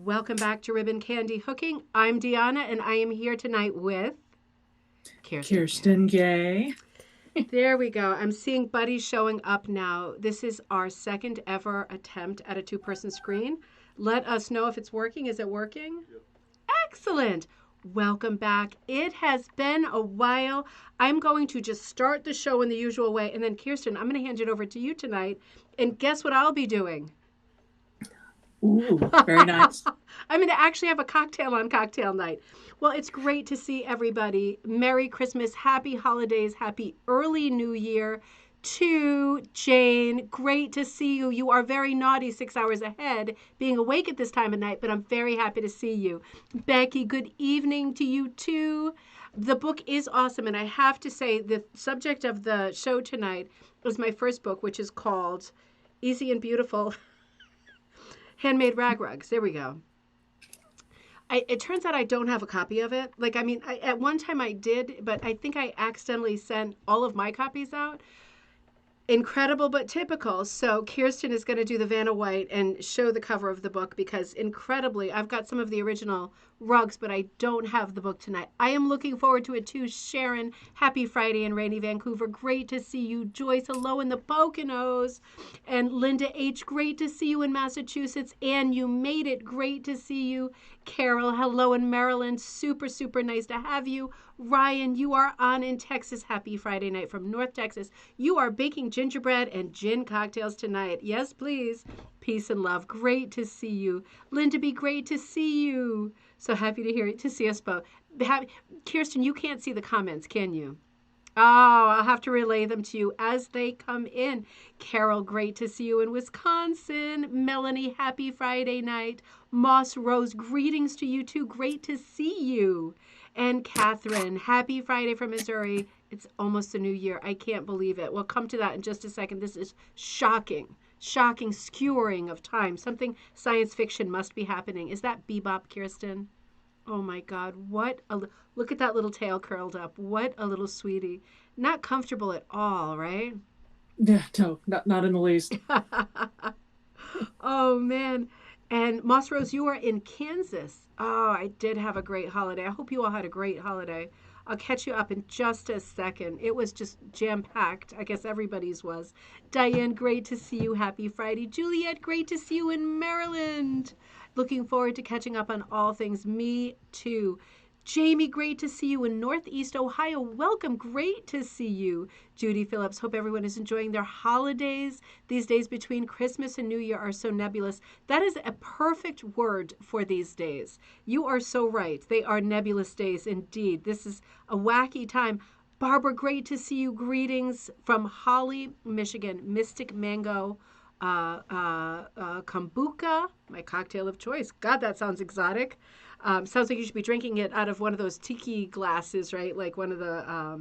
Welcome back to Ribbon Candy Hooking. I'm Deana, and I am here tonight with Kirsten Gay. There we go. I'm seeing buddies showing up now. This is our second ever attempt at a two-person screen. Let us know if it's working. Is it working? Yep. Excellent. Welcome back. It has been a while. I'm going to just start the show in the usual way, and then Kirsten, I'm going to hand it over to you tonight. And guess what I'll be doing? Ooh, very nice. I'm going to actually have a cocktail on cocktail night. Well, it's great to see everybody. Merry Christmas, happy holidays, happy early New Year to Jane. Great to see you. You are very naughty 6 hours ahead, being awake at this time of night, but I'm very happy to see you. Becky, good evening to you too. The book is awesome, and I have to say the subject of the show tonight is my first book, which is called Easy and Beautiful Handmade Rag Rugs. There we go. It turns out I don't have a copy of it. At one time I did, but I think I accidentally sent all of my copies out. Incredible but typical. So Kirsten is going to do the Vanna White and show the cover of the book because incredibly, I've got some of the original rugs, but I don't have the book tonight. I am looking forward to it too. Sharon, happy Friday in rainy Vancouver. Great to see you. Joyce, hello in the Poconos. And Linda H., great to see you in Massachusetts. Anne, you made it. Great to see you. Carol, hello in Maryland. Super, super nice to have you. Ryan, you are on in Texas. Happy Friday night from North Texas. You are baking gingerbread and gin cocktails tonight. Yes, please. Peace and love. Great to see you. Linda B., great to see you. So happy to see us both. Kirsten, you can't see the comments, can you? Oh, I'll have to relay them to you as they come in. Carol, great to see you in Wisconsin. Melanie, happy Friday night. Moss Rose, greetings to you too. Great to see you. And Catherine, happy Friday from Missouri. It's almost the new year. I can't believe it. We'll come to that in just a second. This is shocking. Shocking skewering of time. Something science fiction must be happening. Is that Bebop, Kirsten? Oh my God, look at that little tail curled up. What a little sweetie. Not comfortable at all, right? Yeah, no, not in the least. Oh man. And Moss Rose, you are in Kansas. Oh, I did have a great holiday. I hope you all had a great holiday. I'll catch you up in just a second. It was just jam-packed. I guess everybody's was. Diane, great to see you. Happy Friday. Juliet, great to see you in Maryland. Looking forward to catching up on all things. Me too. Jamie, great to see you in Northeast Ohio. Welcome. Great to see you. Judy Phillips, hope everyone is enjoying their holidays. These days between Christmas and New Year are so nebulous. That is a perfect word for these days. You are so right. They are nebulous days indeed. This is a wacky time. Barbara, great to see you. Greetings from Holly, Michigan. Mystic Mango kombucha, my cocktail of choice. God, that sounds exotic. Sounds like you should be drinking it out of one of those tiki glasses, right? Like one of the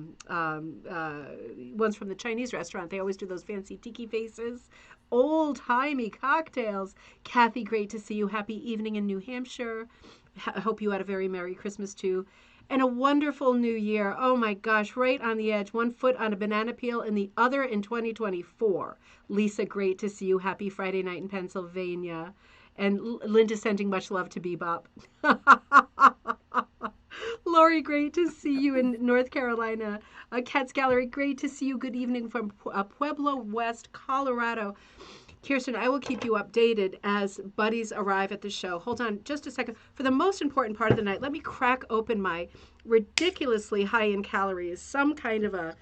ones from the Chinese restaurant. They always do those fancy tiki faces. Old-timey cocktails. Kathy, great to see you. Happy evening in New Hampshire. I hope you had a very Merry Christmas too. And a wonderful new year. Oh my gosh, right on the edge. One foot on a banana peel and the other in 2024. Lisa, great to see you. Happy Friday night in Pennsylvania. And Linda sending much love to Bebop. Lori, great to see you in North Carolina. Cats Gallery, great to see you. Good evening from Pueblo West, Colorado. Kirsten, I will keep you updated as buddies arrive at the show. Hold on just a second. For the most important part of the night, let me crack open my ridiculously high in calories, some kind of a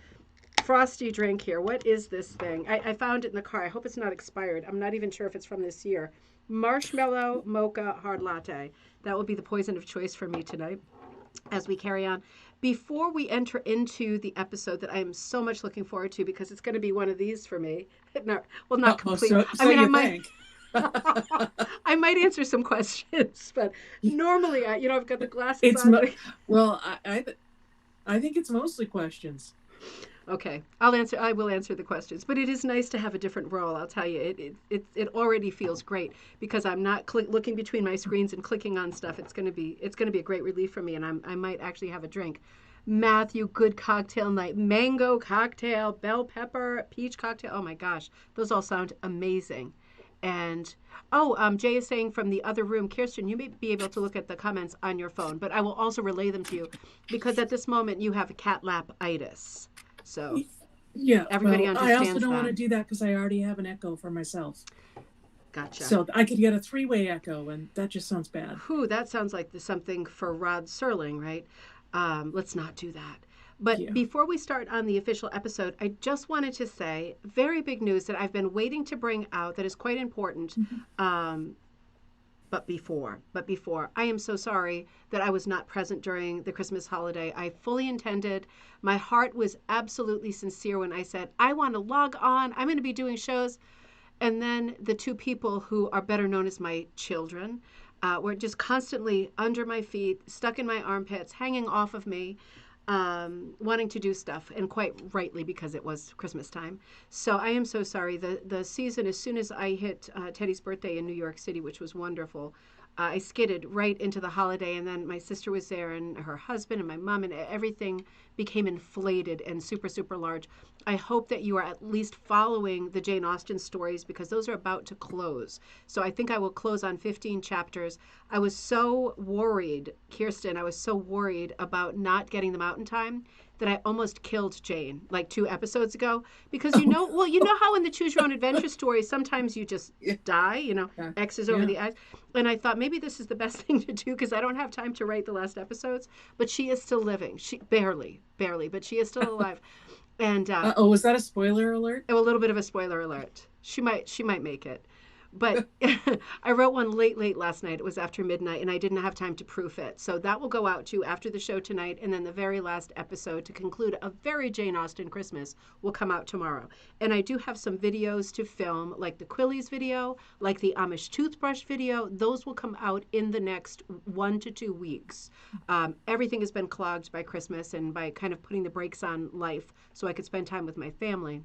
frosty drink here. What is this thing? I found it in the car. I hope it's not expired. I'm not even sure if it's from this year. Marshmallow mocha hard latte. That will be the poison of choice for me tonight as we carry on. Before we enter into the episode that I am so much looking forward to, because it's going to be one of these for me. Not complete. So I might. I might answer some questions, but normally, I've got the glasses on. Well, I think it's mostly questions. Okay, I will answer the questions, but it is nice to have a different role. I'll tell you, it already feels great because I'm not looking between my screens and clicking on stuff. It's going to be a great relief for me, and I might actually have a drink. Matthew, good cocktail night. Mango cocktail, bell pepper, peach cocktail. Oh my gosh, those all sound amazing. And Jay is saying from the other room, Kirsten, you may be able to look at the comments on your phone, but I will also relay them to you because at this moment you have cat lap-itis. So Yeah, everybody well, I also understands don't want that. to do that because I already have an echo for myself. Gotcha. So I could get a three-way echo, and that just sounds bad. Whew, that sounds like something for Rod Serling, right? Let's not do that. But Yeah. before we start on the official episode, I just wanted to say very big news that I've been waiting to bring out that is quite important. Um, but before, I am so sorry that I was not present during the Christmas holiday. I fully intended, my heart was absolutely sincere when I said, I want to log on, I'm going to be doing shows. And then the two people who are better known as my children were just constantly under my feet, stuck in my armpits, hanging off of me, wanting to do stuff, and quite rightly because it was Christmas time. So I am so sorry. The season, as soon as I hit Teddy's birthday in New York City, which was wonderful, I skidded right into the holiday, and then my sister was there, and her husband, and my mom, and everything became inflated and super, super large. I hope that you are at least following the Jane Austen stories because those are about to close. So I think I will close on 15 chapters. I was so worried, Kirsten, I was so worried about not getting them out in time that I almost killed Jane like 2 episodes ago because you know how in the Choose Your Own Adventure stories sometimes you just die, Yeah. X's over the I's. And I thought maybe this is the best thing to do because I don't have time to write the last episodes. But she is still living. She barely, but she is still alive. And Was that a spoiler alert? a little bit of a spoiler alert. She might make it. But I wrote one late last night. It was after midnight, and I didn't have time to proof it. So that will go out to you after the show tonight, and then the very last episode to conclude a very Jane Austen Christmas will come out tomorrow. And I do have some videos to film, like the Quillies video, like the Amish toothbrush video. Those will come out in the next 1 to 2 weeks. Everything has been clogged by Christmas and by kind of putting the brakes on life so I could spend time with my family.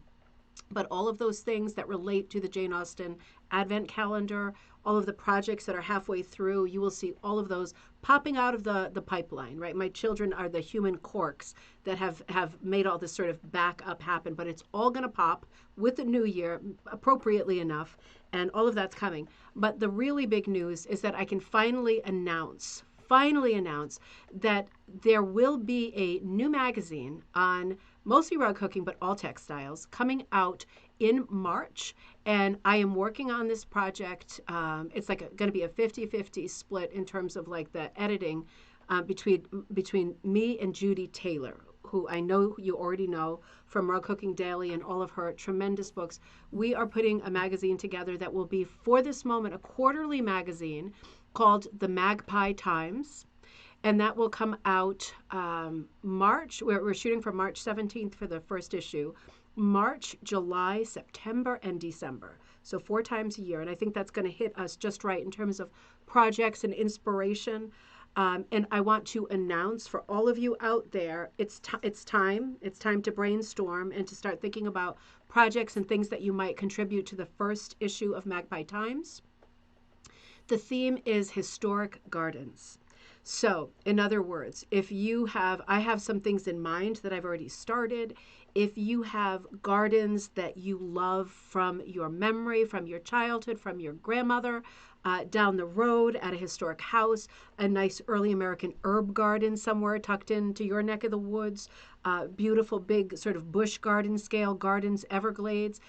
But all of those things that relate to the Jane Austen Advent calendar, all of the projects that are halfway through, you will see all of those popping out of the pipeline, right? My children are the human corks that have made all this sort of backup happen, but it's all going to pop with the new year, appropriately enough, and all of that's coming. But the really big news is that I can finally announce that there will be a new magazine on mostly rug hooking, but all textiles, coming out in March. And I am working on this project. It's like going to be a 50-50 split in terms of like the editing between me and Judy Taylor, who I know you already know from Rug Hooking Daily and all of her tremendous books. We are putting a magazine together that will be, for this moment, a quarterly magazine called The Magpie Times. And that will come out March. We're shooting for March 17th for the first issue. March, July, September, and December. So 4 times a year. And I think that's going to hit us just right in terms of projects and inspiration. And I want to announce for all of you out there, it's time. It's time to brainstorm and to start thinking about projects and things that you might contribute to the first issue of Magpie Times. The theme is historic gardens. So, in other words, I have some things in mind that I've already started. If you have gardens that you love from your memory, from your childhood, from your grandmother, down the road at a historic house, a nice early American herb garden somewhere tucked into your neck of the woods, beautiful big sort of bush garden scale gardens, Everglades,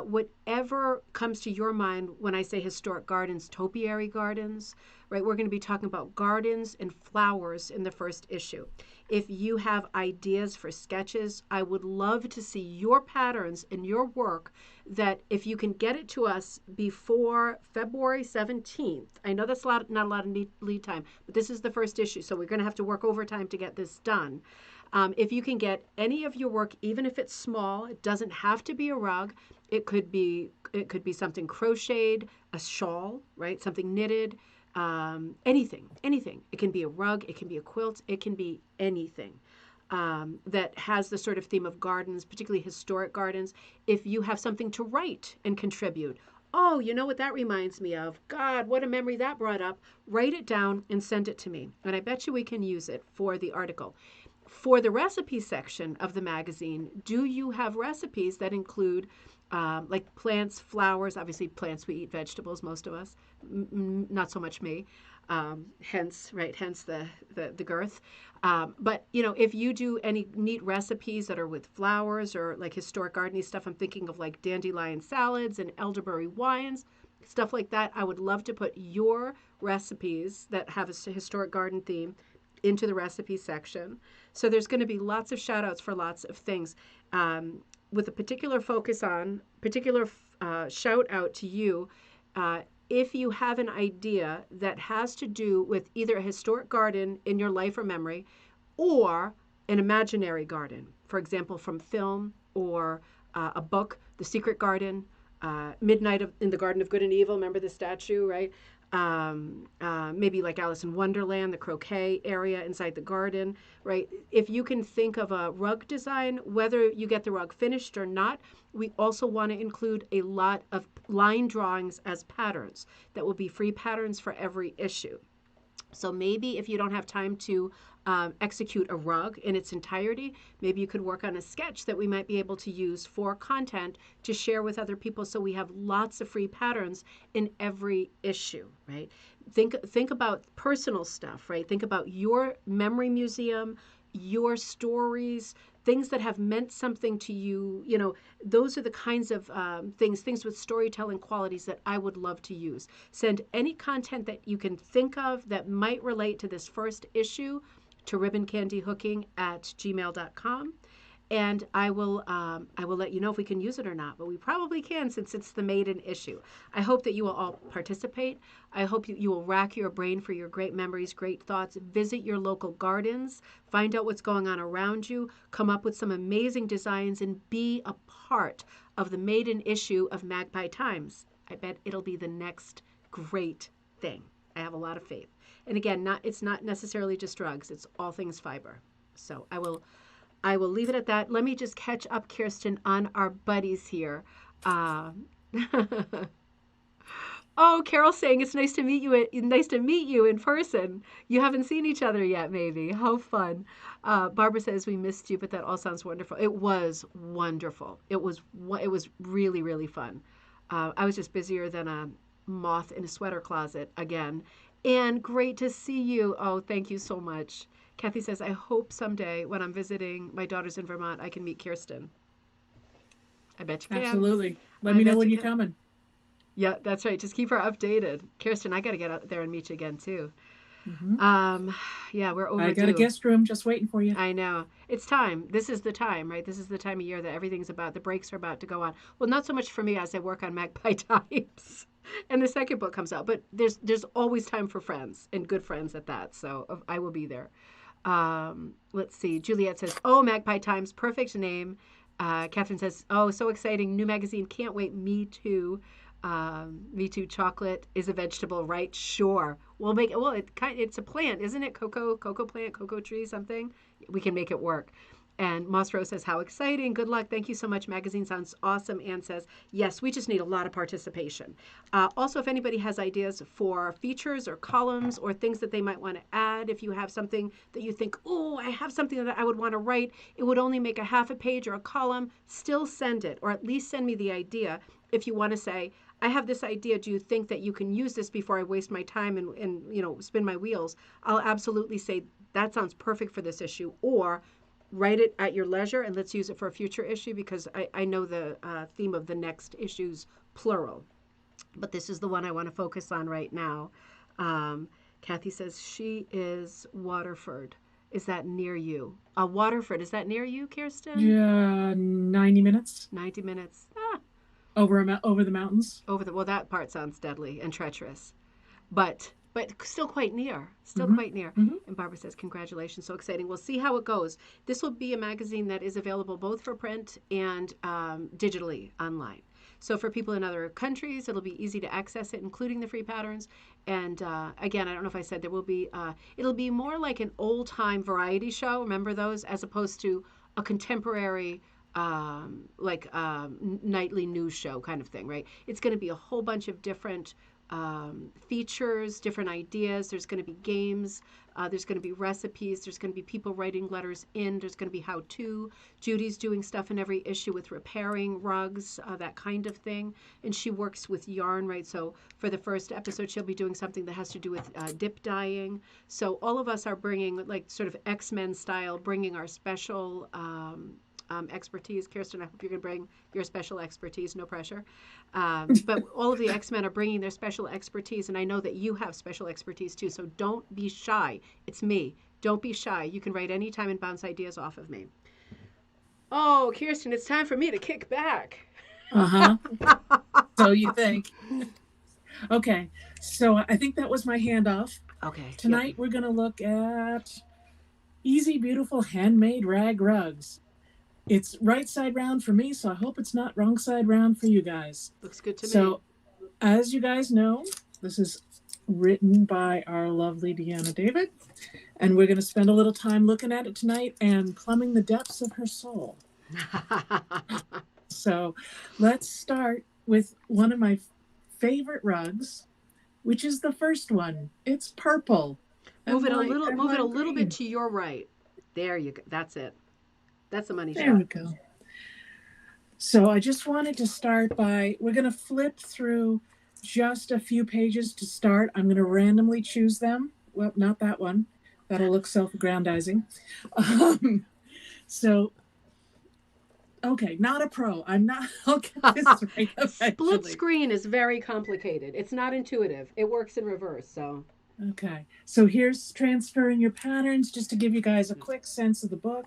whatever comes to your mind when I say historic gardens, topiary gardens, right? We're going to be talking about gardens and flowers in the first issue. If you have ideas for sketches, I would love to see your patterns in your work, that if you can get it to us before February 17th, I know that's not a lot of lead time, but this is the first issue, so we're going to have to work overtime to get this done. If you can get any of your work, even if it's small, it doesn't have to be a rug. It could be something crocheted, a shawl, right? Something knitted, anything. It can be a rug, it can be a quilt, it can be anything that has the sort of theme of gardens, particularly historic gardens. If you have something to write and contribute, oh, you know what that reminds me of? God, what a memory that brought up. Write it down and send it to me, and I bet you we can use it for the article. For the recipe section of the magazine, do you have recipes that include like plants, flowers. Obviously, plants, we eat vegetables, most of us. Not so much me. Hence, right? Hence the girth. But if you do any neat recipes that are with flowers or like historic gardening stuff, I'm thinking of like dandelion salads and elderberry wines, stuff like that. I would love to put your recipes that have a historic garden theme into the recipe section. So there's going to be lots of shout outs for lots of things. With a particular focus on, particular shout out to you, if you have an idea that has to do with either a historic garden in your life or memory or an imaginary garden, for example, from film or a book, The Secret Garden, Midnight in the Garden of Good and Evil, remember the statue, right? Maybe like Alice in Wonderland, the croquet area inside the garden, right? If you can think of a rug design, whether you get the rug finished or not, we also want to include a lot of line drawings as patterns that will be free patterns for every issue. So maybe if you don't have time to execute a rug in its entirety, maybe you could work on a sketch that we might be able to use for content to share with other people, so we have lots of free patterns in every issue, right? Think about personal stuff, right? Think about your memory museum, your stories, things that have meant something to you. Those are the kinds of things with storytelling qualities that I would love to use. Send any content that you can think of that might relate to this first issue to ribboncandyhooking@gmail.com. And I will let you know if we can use it or not, but we probably can, since it's the maiden issue. I hope that you will all participate. I hope you will rack your brain for your great memories, great thoughts. Visit your local gardens, find out what's going on around you, come up with some amazing designs, and be a part of the maiden issue of Magpie Times. I bet it'll be the next great thing. I have a lot of faith. And again, it's not necessarily just drugs, it's all things fiber. So I will leave it at that. Let me just catch up, Kirsten, on our buddies here. Oh, Carol's saying it's nice to meet you. Nice to meet you in person. You haven't seen each other yet, maybe. How fun! Barbara says we missed you, but that all sounds wonderful. It was wonderful. It was really, really fun. I was just busier than a moth in a sweater closet again. And great to see you. Oh, thank you so much. Kathy says, I hope someday when I'm visiting my daughters in Vermont, I can meet Kirsten. I bet you can. Absolutely. Let me know when you're coming. Yeah, that's right. Just keep her updated. Kirsten, I got to get out there and meet you again, too. Mm-hmm. Yeah, we're overdue. I got a guest room just waiting for you. I know. It's time. This is the time, right? This is the time of year that everything's the breaks are about to go on. Well, not so much for me as I work on Magpie Times and the second book comes out, but there's always time for friends, and good friends at that. So I will be there. Let's see. Juliet says, oh, Magpie Times, perfect name. Catherine says, oh, so exciting. New magazine. Can't wait. Me too. Me too. Chocolate is a vegetable, right? Sure. We'll make it. Well, it's a plant, isn't it? Cocoa plant, cocoa tree, something. We can make it work. And Moss Rose says, how exciting. Good luck. Thank you so much. Magazine sounds awesome. Anne says, yes, we just need a lot of participation. Also, if anybody has ideas for features or columns or things that they might want to add, if you have something that you think, oh, I have something that I would want to write, it would only make a half a page or a column, still send it, or at least send me the idea. If you want to say, I have this idea, do you think that you can use this before I waste my time and spin my wheels? I'll absolutely say, that sounds perfect for this issue. Or write it at your leisure and let's use it for a future issue, because I know the theme of the next issue's plural. But this is the one I want to focus on right now. Kathy says she is Waterford. Is that near you? Waterford, is that near you, Kirsten? Yeah, 90 minutes. 90 minutes. Over the mountains. Well, that part sounds deadly and treacherous. But still quite near. Quite near. Mm-hmm. And Barbara says, congratulations, so exciting. We'll see how it goes. This will be a magazine that is available both for print and digitally online. So for people in other countries, it'll be easy to access it, including the free patterns. And again, I don't know if I said, there will be, it'll be more like an old-time variety show. Remember those? As opposed to a contemporary nightly news show kind of thing, right? It's going to be a whole bunch of different features, different ideas. There's going to be games. There's going to be recipes. There's going to be people writing letters in. There's going to be how to. Judy's doing stuff in every issue with repairing rugs, that kind of thing. And she works with yarn, right? So for the first episode, she'll be doing something that has to do with dip dyeing. So all of us are bringing, like, sort of X-Men style, bringing our special expertise. Kirsten, I hope you're going to bring your special expertise, no pressure. But all of the X-Men are bringing their special expertise, and I know that you have special expertise too, so don't be shy. It's me. Don't be shy. You can write anytime and bounce ideas off of me. Oh, Kirsten, it's time for me to kick back. Uh-huh. So you think. Okay, so I think that was my handoff. Okay. Tonight we're going to look at easy, beautiful handmade rag rugs. It's right side round for me, so I hope it's not wrong side round for you guys. Looks good to me. So, as you guys know, this is written by our lovely Deana David, and we're going to spend a little time looking at it tonight and plumbing the depths of her soul. So, let's start with one of my favorite rugs, which is the first one. It's purple. Move it a little bit to your right. There you go. That's it. That's the money shot. There we go. So I just wanted to start by, we're going to flip through just a few pages to start. I'm going to randomly choose them. Well, not that one. That'll look self-aggrandizing. So, okay, not a pro. I'm not, I'll get this right eventually. Split screen is very complicated. It's not intuitive. It works in reverse, so. Okay, so here's transferring your patterns just to give you guys a quick sense of the book.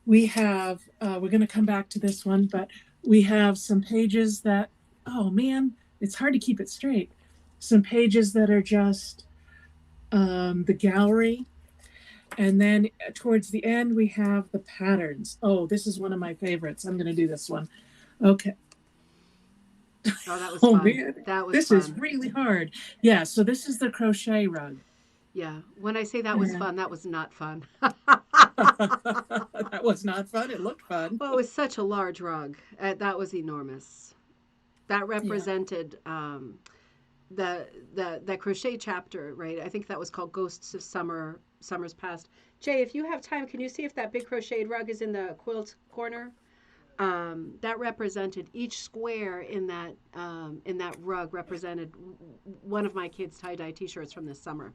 We have, we're going to come back to this one, but we have some pages that, oh man, it's hard to keep it straight. Some pages that are just the gallery. And then towards the end, we have the patterns. Oh, this is one of my favorites. I'm going to do this one. Okay. Oh, that was fun. Man. That was this fun. Is really hard. Yeah, so this is the crochet rug. Yeah, when I say that was fun, that was not fun. That was not fun. It looked fun. Well, it was such a large rug. That was enormous. That represented the crochet chapter, right? I think that was called Ghosts of Summers Past. Jay, if you have time, can you see if that big crocheted rug is in the quilt corner? That represented each square in that rug represented one of my kids' tie-dye T-shirts from this summer.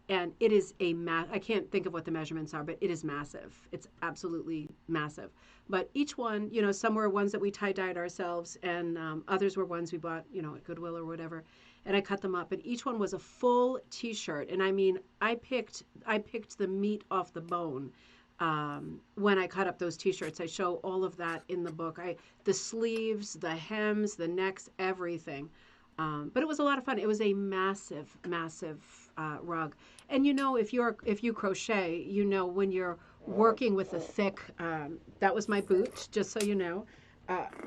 And it is I can't think of what the measurements are, but it is massive. It's absolutely massive. But each one, some were ones that we tie-dyed ourselves, and others were ones we bought, at Goodwill or whatever. And I cut them up, and each one was a full T-shirt. And I mean, I picked the meat off the bone when I cut up those T-shirts. I show all of that in the book. The sleeves, the hems, the necks, everything. But it was a lot of fun. It was a massive, massive rug. And if you crochet, when you're working with a thick, that was my boot, just so you know,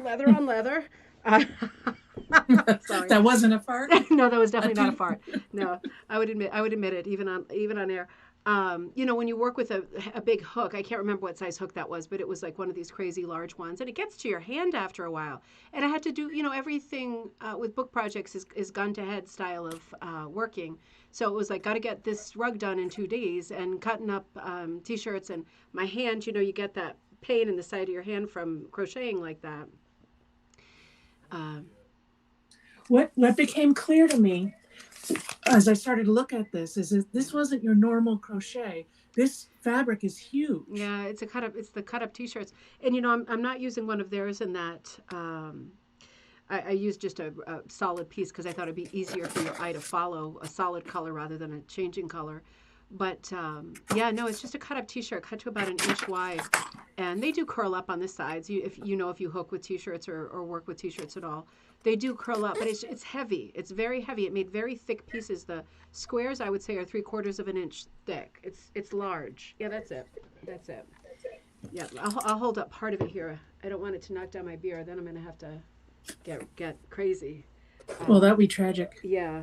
leather on leather. Sorry. That wasn't a fart? No, that was definitely not a fart. No, I would admit it, even on air. When you work with a big hook, I can't remember what size hook that was, but it was like one of these crazy large ones, and it gets to your hand after a while. And I had to do, everything with book projects is gun to head style of working. So it was like, got to get this rug done in 2 days, and cutting up T-shirts, and my hand, you get that pain in the side of your hand from crocheting like that. What became clear to me as I started to look at this is that this wasn't your normal crochet. This fabric is huge. Yeah, it's the cut up T-shirts, and I'm not using one of theirs in that. I used just a solid piece because I thought it'd be easier for your eye to follow a solid color rather than a changing color. But it's just a cut up T-shirt, cut to about 1 inch wide, and they do curl up on the sides. If you hook with T-shirts or work with T-shirts at all, they do curl up. But it's heavy. It's very heavy. It made very thick pieces. The squares, I would say, are 3/4 of an inch thick. It's large. Yeah, that's it. Yeah, I'll hold up part of it here. I don't want it to knock down my beer. Then I'm gonna have to get crazy. Well, that'd be tragic. Yeah,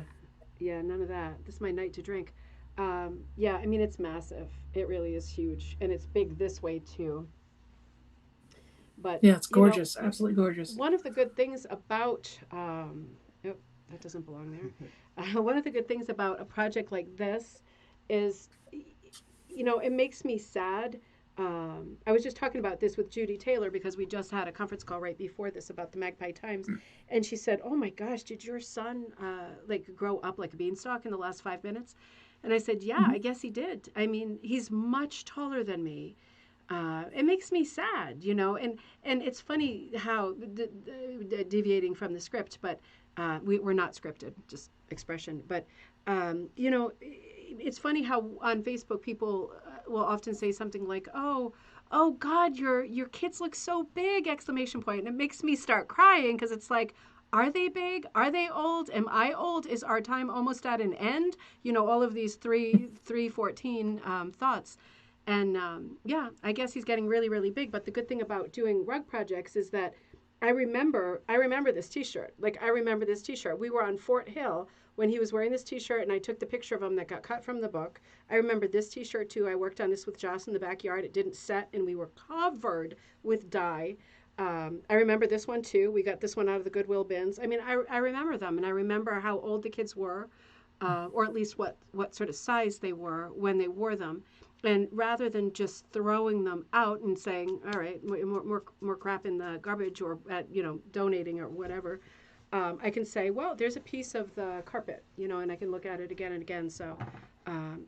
none of that. This is my night to drink. It's massive. It really is huge, and it's big this way too. But yeah, it's gorgeous, absolutely gorgeous. One of the good things about that doesn't belong there. One of the good things about a project like this is, it makes me sad. I was just talking about this with Judy Taylor because we just had a conference call right before this about the Magpie Times, and she said, "Oh my gosh, did your son like grow up like a beanstalk in the last 5 minutes?" And I said, "Yeah, I guess he did. I mean, he's much taller than me." It makes me sad, and it's funny how deviating from the script, but we're not scripted, just expression. But it's funny how on Facebook people will often say something like, "Oh God, your kids look so big!" Exclamation point, and it makes me start crying because it's like, are they big? Are they old? Am I old? Is our time almost at an end? All of these 314 thoughts. And yeah, I guess he's getting really, really big. But the good thing about doing rug projects is that I remember this T-shirt. Like I remember this T-shirt. We were on Fort Hill when he was wearing this T-shirt, and I took the picture of him that got cut from the book. I remember this T-shirt too. I worked on this with Joss in the backyard. It didn't set, and we were covered with dye. I remember this one too. We got this one out of the Goodwill bins. I mean, I remember them, and I remember how old the kids were, or at least what sort of size they were when they wore them. And rather than just throwing them out and saying, all right, more crap in the garbage or donating or whatever, I can say, well, there's a piece of the carpet, and I can look at it again and again. So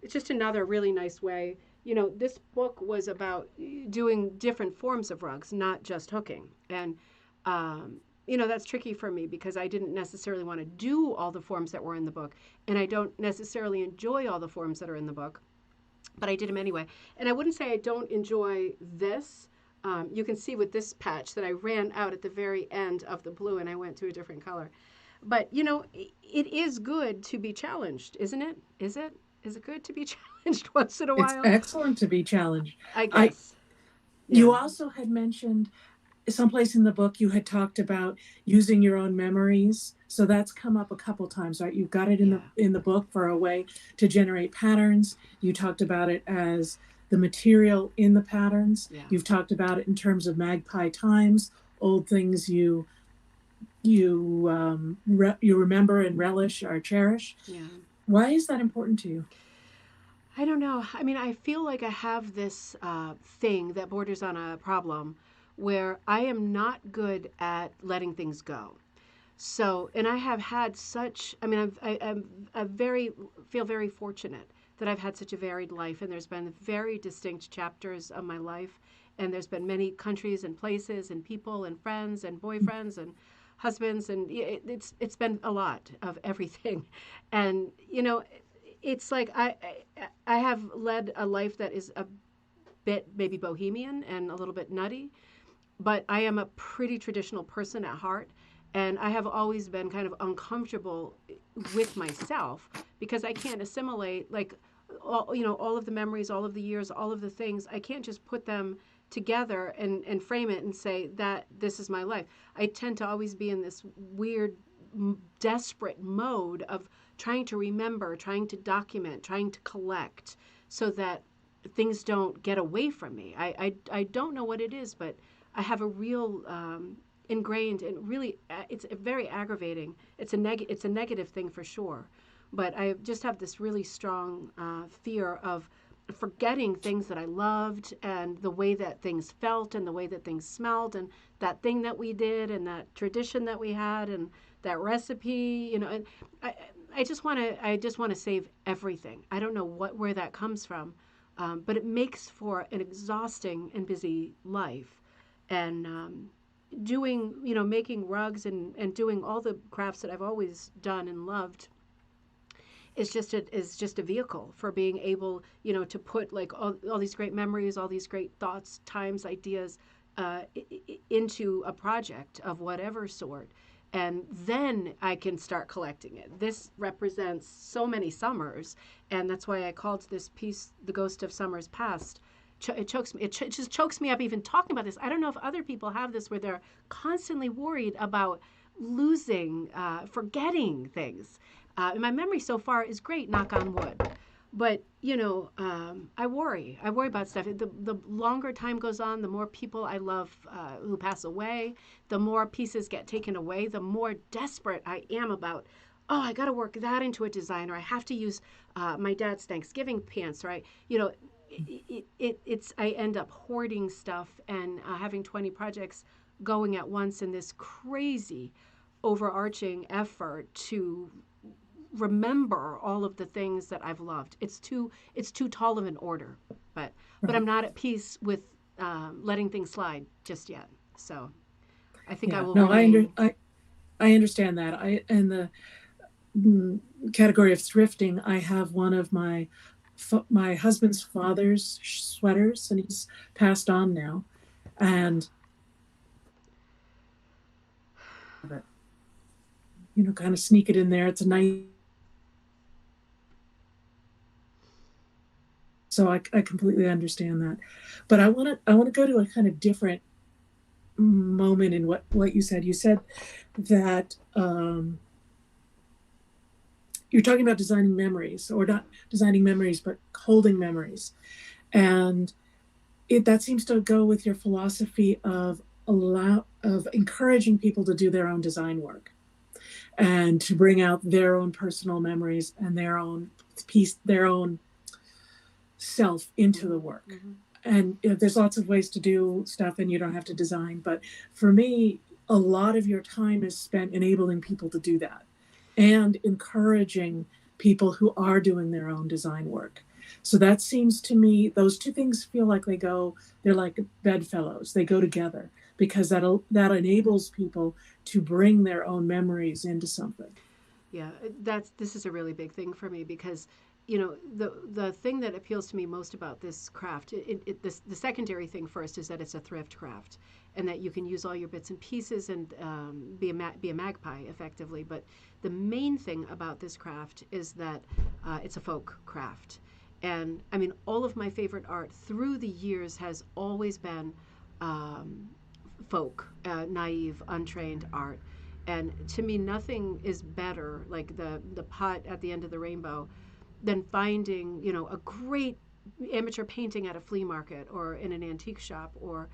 it's just another really nice way. This book was about doing different forms of rugs, not just hooking. And, that's tricky for me because I didn't necessarily want to do all the forms that were in the book. And I don't necessarily enjoy all the forms that are in the book. But I did them anyway. And I wouldn't say I don't enjoy this. You can see with this patch that I ran out at the very end of the blue and I went to a different color. But, it is good to be challenged, isn't it? Is it? Is it good to be challenged once in a while? It's excellent to be challenged. I guess. You also had mentioned someplace in the book you had talked about using your own memories. So that's come up a couple times, right? You've got it in the book for a way to generate patterns. You talked about it as the material in the patterns. Yeah. You've talked about it in terms of Magpie Times, old things you remember and relish or cherish. Yeah. Why is that important to you? I don't know. I mean, I feel like I have this thing that borders on a problem where I am not good at letting things go. So, and I have had such, I mean, feel very fortunate that I've had such a varied life, and there's been very distinct chapters of my life, and there's been many countries and places and people and friends and boyfriends and husbands, and it's been a lot of everything. And, it's like I have led a life that is a bit maybe bohemian and a little bit nutty, but I am a pretty traditional person at heart. And I have always been kind of uncomfortable with myself because I can't assimilate all of the memories, all of the years, all of the things. I can't just put them together and frame it and say that this is my life. I tend to always be in this weird, desperate mode of trying to remember, trying to document, trying to collect so that things don't get away from me. I don't know what it is, but I have a real ingrained, and really it's very aggravating. It's a negative thing for sure, but I just have this really strong fear of forgetting things that I loved and the way that things felt and the way that things smelled and that thing that we did and that tradition that we had and that recipe, and I just want to save everything. I don't know where that comes from, but it makes for an exhausting and busy life. And making rugs and doing all the crafts that I've always done and loved is just a vehicle for being able, to put like all these great memories, all these great thoughts, times, ideas into a project of whatever sort. And then I can start collecting it. This represents so many summers, and that's why I called this piece "The Ghost of Summers Past." It chokes me. It just chokes me up even talking about this. I don't know if other people have this where they're constantly worried about losing, forgetting things. And my memory so far is great, knock on wood. But I worry. I worry about stuff. The longer time goes on, the more people I love who pass away, the more pieces get taken away, the more desperate I am about. Oh, I got to work that into a design, or I have to use my dad's Thanksgiving pants, right? It's I end up hoarding stuff and having 20 projects going at once in this crazy overarching effort to remember all of the things that I've loved. It's too tall of an order, but I'm Right. not at peace with letting things slide just yet. So I think I Yeah. will No, remain. I understand that. I in the category of thrifting, I have one of my husband's father's sweaters, and he's passed on now, and kind of sneak it in there. It's a nice. So I completely understand that, but I want to go to a kind of different moment in what you said. You said that you're talking about designing memories, or not designing memories, but holding memories, and that seems to go with your philosophy of encouraging people to do their own design work and to bring out their own personal memories and their own self into the work. Mm-hmm. And there's lots of ways to do stuff, and you don't have to design. But for me, a lot of your time is spent enabling people to do that and encouraging people who are doing their own design work. So that seems to me, those two things feel like they're like bedfellows. They go together because that enables people to bring their own memories into something. Yeah, this is a really big thing for me because the thing that appeals to me most about this craft, the secondary thing first is that it's a thrift craft and that you can use all your bits and pieces and be a magpie effectively. But the main thing about this craft is that it's a folk craft. And I mean, all of my favorite art through the years has always been um, folk, naive, untrained art. And to me, nothing is better, like the pot at the end of the rainbow, than finding, a great amateur painting at a flea market or in an antique shop. Or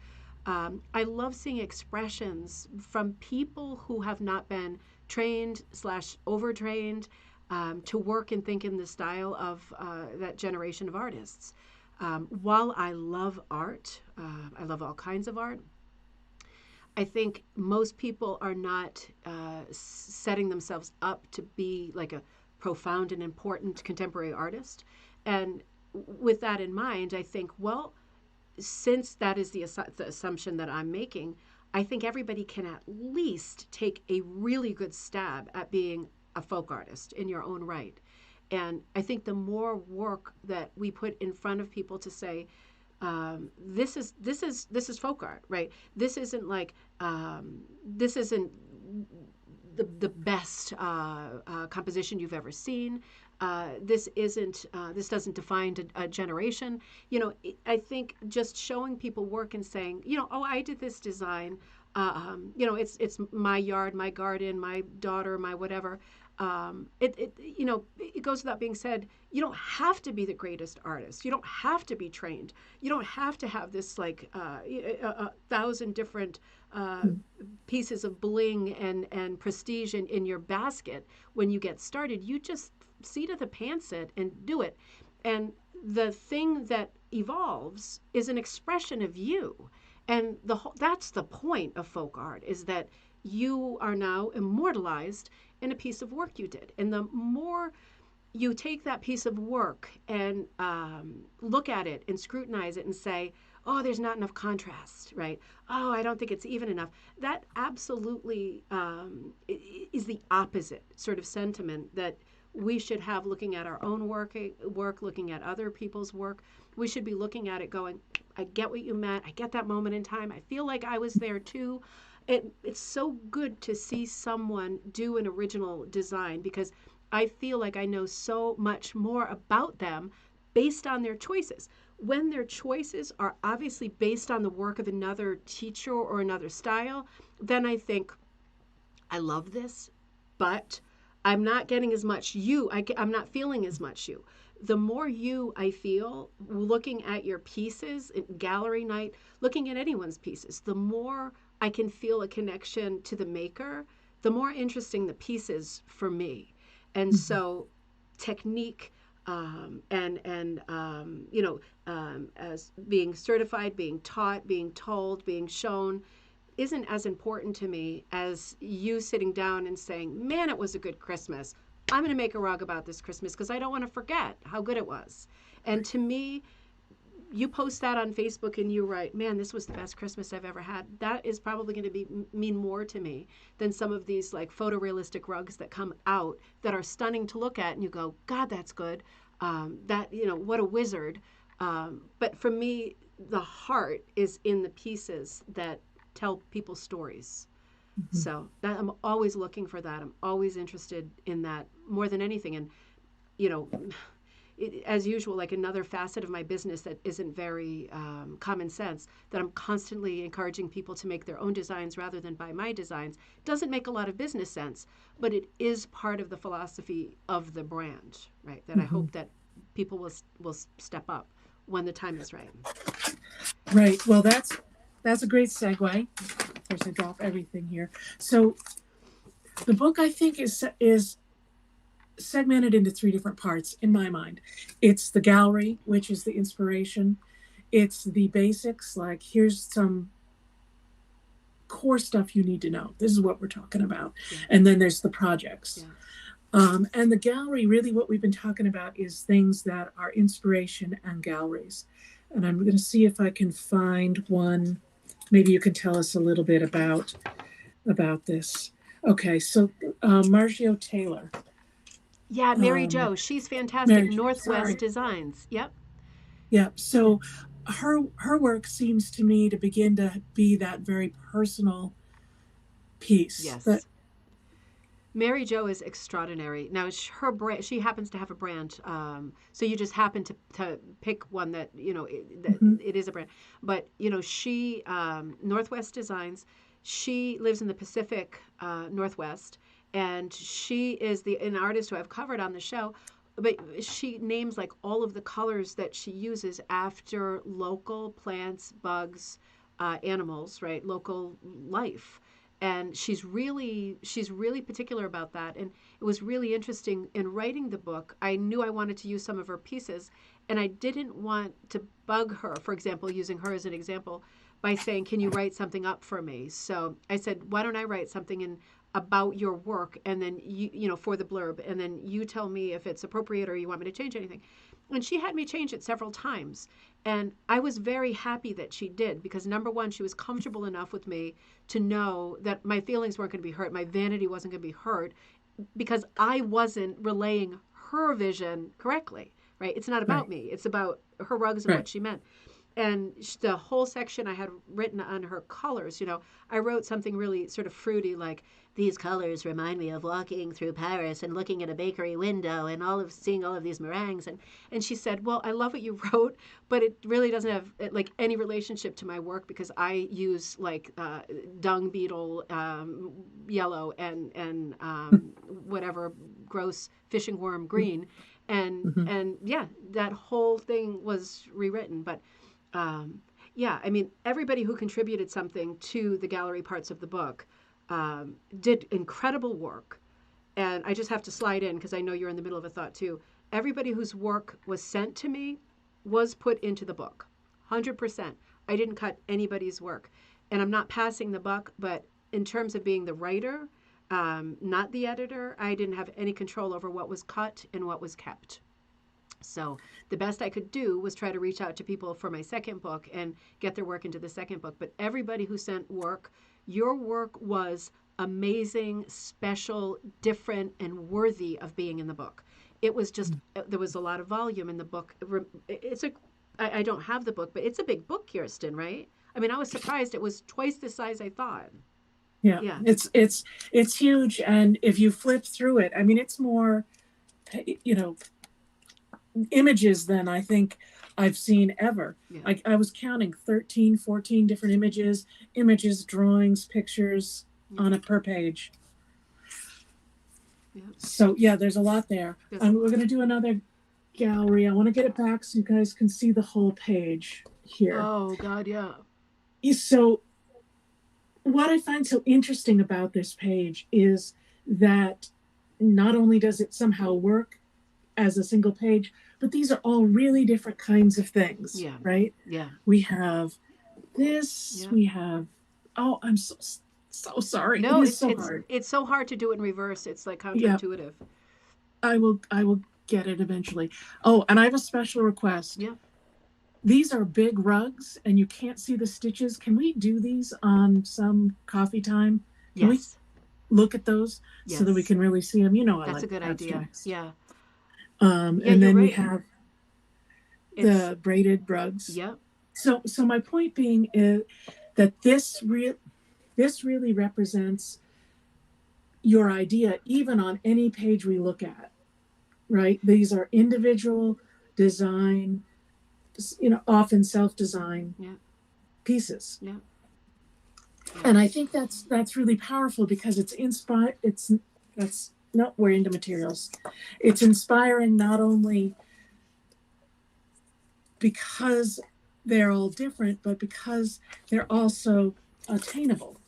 I love seeing expressions from people who have not been trained slash overtrained to work and think in the style of that generation of artists. While I love art, I love all kinds of art. I think most people are not setting themselves up to be like a profound and important contemporary artist. And with that in mind, I think, well, since that is the assumption that I'm making, I think everybody can at least take a really good stab at being a folk artist in your own right. And I think the more work that we put in front of people to say, this is folk art, right? This isn't like this isn't the best composition you've ever seen. This doesn't define a generation. I think just showing people work and saying, oh, I did this design. It's my yard, my garden, my daughter, my whatever. It goes without being said. You don't have to be the greatest artist. You don't have to be trained. You don't have to have this like a thousand different pieces of bling and prestige in your basket when you get started. You just seat of the pantset and do it. And the thing that evolves is an expression of you. And that's the point of folk art, is that you are now immortalized in a piece of work you did. And the more you take that piece of work and look at it and scrutinize it and say, oh, there's not enough contrast, right? Oh, I don't think it's even enough. That absolutely is the opposite sort of sentiment that we should have looking at our own work, looking at other people's work. We should be looking at it going, I get what you meant. I get that moment in time. I feel like I was there too. It's so good to see someone do an original design because I feel like I know so much more about them based on their choices. When their choices are obviously based on the work of another teacher or another style, then I think, I love this, but I'm not getting as much you. I'm not feeling as much you. the more I feel looking at your pieces, gallery night, looking at anyone's pieces, the more I can feel a connection to the maker, the more interesting the piece is for me. And so technique, as being certified, being taught, being told, being shown, isn't as important to me as you sitting down and saying, man, it was a good Christmas. I'm going to make a rug about this Christmas because I don't want to forget how good it was. And to me, you post that on Facebook and you write, man, this was the best Christmas I've ever had. That is probably going to mean more to me than some of these like photorealistic rugs that come out that are stunning to look at. And you go, God, that's good. What a wizard. But for me, the heart is in the pieces that tell people stories. So I'm always looking for that. I'm always interested in that more than anything. And, as usual, like another facet of my business that isn't very common sense, that I'm constantly encouraging people to make their own designs rather than buy my designs, doesn't make a lot of business sense, but it is part of the philosophy of the brand, right? That I hope that people will step up when the time is right. Right. Well, that's a great segue. Of course, I drop everything here. So the book, I think, is segmented into 3 different parts in my mind. It's the gallery, which is the inspiration. It's the basics, like here's some core stuff you need to know. This is what we're talking about. Yeah. And then there's the projects. Yeah. And the gallery, really what we've been talking about is things that are inspiration and galleries. And I'm going to see if I can find one. Maybe you can tell us a little bit about this. Okay, so Margio Taylor. Yeah, Mary Jo, she's fantastic. Northwest Designs. Yep. Yep. So her work seems to me to begin to be that very personal piece. Yes. Mary Jo is extraordinary. Now, her brand, she happens to have a brand, so you just happen to pick one that it is a brand. But she Northwest Designs. She lives in the Pacific Northwest, and she is an artist who I've covered on the show. But she names like all of the colors that she uses after local plants, bugs, animals, right? Local life. And she's really particular about that. And it was really interesting in writing the book. I knew I wanted to use some of her pieces, and I didn't want to bug her, for example, using her as an example, by saying, can you write something up for me? So I said, why don't I write something about your work, and then you for the blurb, and then you tell me if it's appropriate or you want me to change anything. And she had me change it several times. And I was very happy that she did, because number one, she was comfortable enough with me to know that my feelings weren't going to be hurt. My vanity wasn't going to be hurt because I wasn't relaying her vision correctly, right? It's not about me. It's about her rugs and what she meant. And the whole section I had written on her colors, I wrote something really sort of fruity, like, these colors remind me of walking through Paris and looking at a bakery window and seeing all of these meringues. And she said, well, I love what you wrote, but it really doesn't have like any relationship to my work, because I use like dung beetle yellow and whatever gross fishing worm green. And yeah, that whole thing was rewritten. But I mean, everybody who contributed something to the gallery parts of the book did incredible work. And I just have to slide in, because I know you're in the middle of a thought too. Everybody whose work was sent to me was put into the book, 100%. I didn't cut anybody's work. And I'm not passing the buck, but in terms of being the writer, not the editor, I didn't have any control over what was cut and what was kept. So the best I could do was try to reach out to people for my second book and get their work into the second book. But everybody who sent work, your work was amazing, special, different, and worthy of being in the book. It was just, there was a lot of volume in the book. I don't have the book, but it's a big book, Kirsten, right? I mean, I was surprised it was twice the size I thought. Yeah. It's huge. And if you flip through it, I mean, it's more, images than I think I've seen ever. Yeah. I was counting 13, 14 different images, drawings, pictures on per page. Yeah. So yeah, there's a lot there. We're going to do another gallery. I want to get it back so you guys can see the whole page here. Oh, God, yeah. So what I find so interesting about this page is that not only does it somehow work as a single page, but these are all really different kinds of things, Yeah. right? Yeah. We have this, Yeah. we have, oh, I'm so sorry. No, It is so hard. It's so hard to do it in reverse. It's like Yeah, counterintuitive. I will get it eventually. Oh, and I have a special request. Yeah. These are big rugs and you can't see the stitches. Can we do these on some coffee time? Can Yes. we look at those Yes. so that we can really see them? You know, I That's like a good abstracts. idea. Yeah. Yeah, Yeah, and you're then we right. have It's the braided rugs. yeah. So my point being is that this really represents your idea, even on any page we look at, right? These are individual design, often self-design Yeah. pieces. Yeah. And I think that's really powerful because we're into materials. It's inspiring not only because they're all different, but because they're also attainable.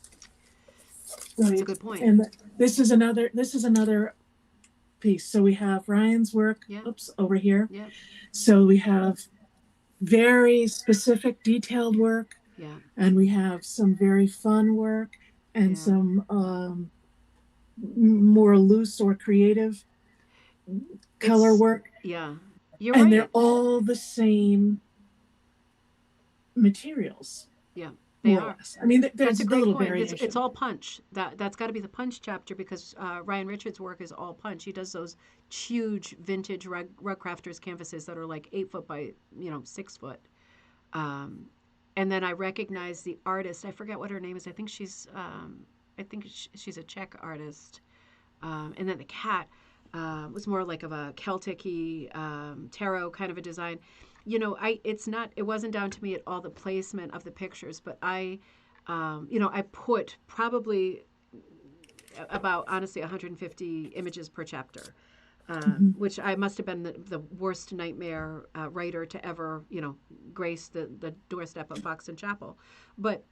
Right? That's a good point. And this is another piece. So we have Ryan's work. Yeah. Oops, over here. Yeah. So we have very specific, detailed work. Yeah. And we have some very fun work and some more loose or creative color work. Yeah. You're and right. They're all the same materials. Yeah. They are. I mean, there's That's a great little point. variation. It's all punch. That's got to be the punch chapter because Ryan Richards' work is all punch. He does those huge vintage rug crafters canvases that are like 8 foot by 6 foot. And then I recognize the artist. I forget what her name is. I think she's she's a Czech artist. And then the cat was more like of a Celtic-y tarot kind of a design. It wasn't down to me at all the placement of the pictures, but I put probably about, honestly, 150 images per chapter, which I must have been the worst nightmare writer to ever, grace the doorstep of Foxton Chapel. But,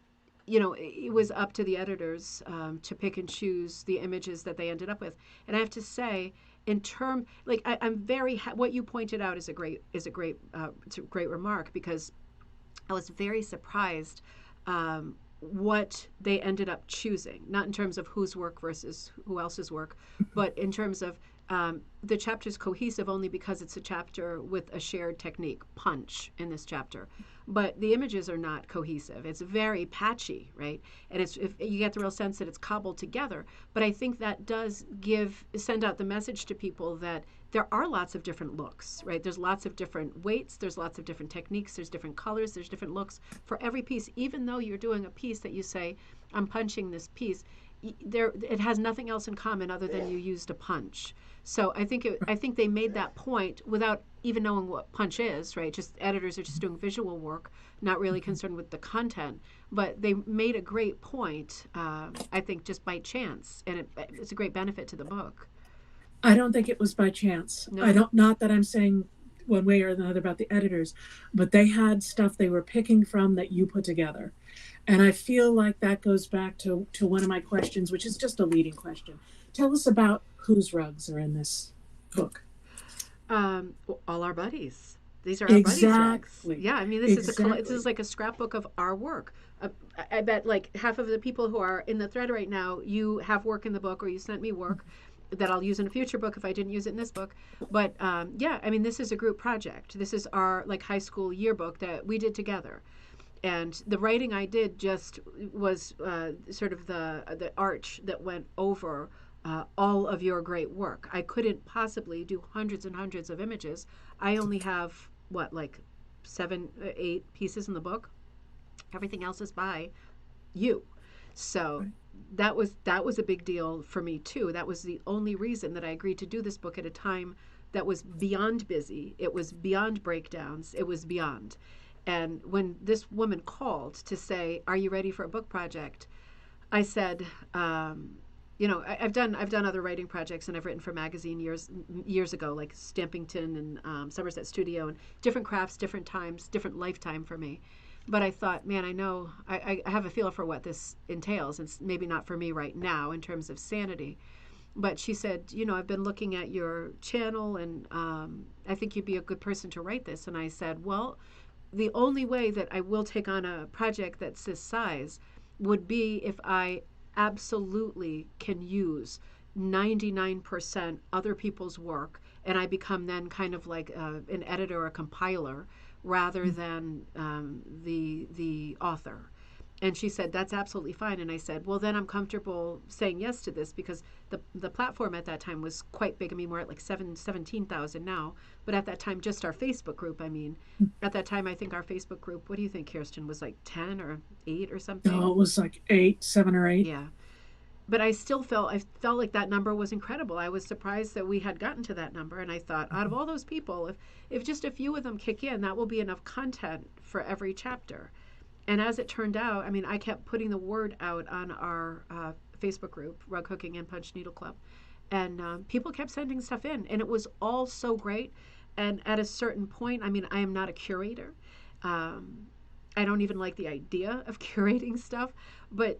it was up to the editors to pick and choose the images that they ended up with. And I have to say, I'm very what you pointed out is a great remark, because I was very surprised what they ended up choosing, not in terms of whose work versus who else's work, but in terms of the chapter's cohesive only because it's a chapter with a shared technique, punch, in this chapter. But the images are not cohesive. It's very patchy, right? And you get the real sense that it's cobbled together. But I think that does send out the message to people that there are lots of different looks, right? There's lots of different weights. There's lots of different techniques. There's different colors. There's different looks for every piece. Even though you're doing a piece that you say, I'm punching this piece, it has nothing else in common other than you used a punch. So I think they made that point without even knowing what punch is, right? Just editors are just doing visual work, not really concerned with the content. But they made a great point, I think, just by chance, and it's a great benefit to the book. I don't think it was by chance. No. Not that I'm saying one way or another about the editors, but they had stuff they were picking from that you put together. And I feel like that goes back to one of my questions, which is just a leading question. Tell us about whose rugs are in this book. All our buddies. These are our buddies' rugs. Yeah, I mean, this is like a scrapbook of our work. I bet like half of the people who are in the thread right now, you have work in the book, or you sent me work that I'll use in a future book if I didn't use it in this book. But yeah, I mean, this is a group project. This is our like high school yearbook that we did together. And the writing I did just was sort of the arch that went over all of your great work. I couldn't possibly do hundreds and hundreds of images. I only have, like 7, 8 pieces in the book. Everything else is by you. So that was a big deal for me, too. That was the only reason that I agreed to do this book at a time that was beyond busy. It was beyond breakdowns. It was beyond. And when this woman called to say, are you ready for a book project? I said, I've done other writing projects, and I've written for magazine years ago, like Stampington and Somerset Studio, and different crafts, different times, different lifetime for me. But I thought, man, I know I have a feel for what this entails. It's maybe not for me right now in terms of sanity. But she said, I've been looking at your channel, and I think you'd be a good person to write this. And I said, well, the only way that I will take on a project that's this size would be if I absolutely can use 99% other people's work, and I become then kind of like an editor or a compiler rather than the author. And she said, that's absolutely fine. And I said, well, then I'm comfortable saying yes to this, because the platform at that time was quite big. I mean, we're at like 17,000 now. But at that time, just our Facebook group, at that time, I think our Facebook group, what do you think, Kirsten, was like 10 or 8 or something? No, it was like 7 or 8. Yeah. But I felt like that number was incredible. I was surprised that we had gotten to that number. And I thought, out of all those people, if just a few of them kick in, that will be enough content for every chapter. And as it turned out, I kept putting the word out on our Facebook group, Rug Hooking and Punch Needle Club, and people kept sending stuff in, and it was all so great. And at a certain point, I am not a curator. I don't even like the idea of curating stuff, but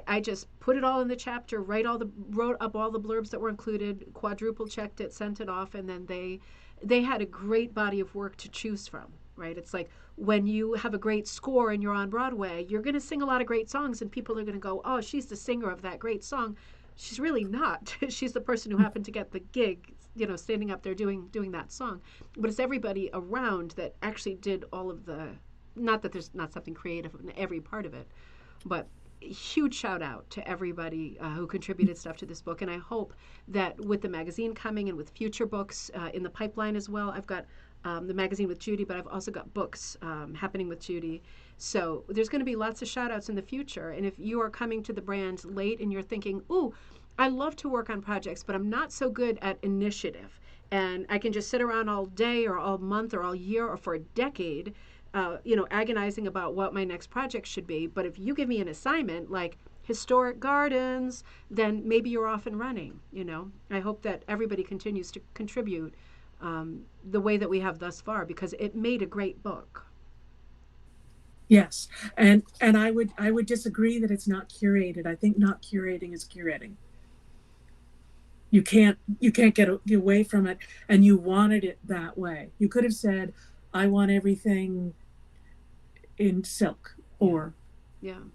I just put it all in the chapter, wrote up all the blurbs that were included, quadruple checked it, sent it off, and then they had a great body of work to choose from. Right? It's like when you have a great score and you're on Broadway, you're going to sing a lot of great songs, and people are going to go, oh, she's the singer of that great song. She's really not. She's the person who happened to get the gig, standing up there doing that song. But it's everybody around that actually did all of the, not that there's not something creative in every part of it, but huge shout out to everybody who contributed stuff to this book. And I hope that with the magazine coming and with future books in the pipeline as well, I've got the magazine with Judy, but I've also got books happening with Judy. So there's going to be lots of shout outs in the future. And if you are coming to the brand late and you're thinking, ooh, I love to work on projects, but I'm not so good at initiative, and I can just sit around all day or all month or all year or for a decade, agonizing about what my next project should be. But if you give me an assignment like historic gardens, then maybe you're off and running. I hope that everybody continues to contribute the way that we have thus far, because it made a great book. Yes, and I would disagree that it's not curated. I think not curating is curating. You can't get away from it, and you wanted it that way. You could have said, I want everything in silk or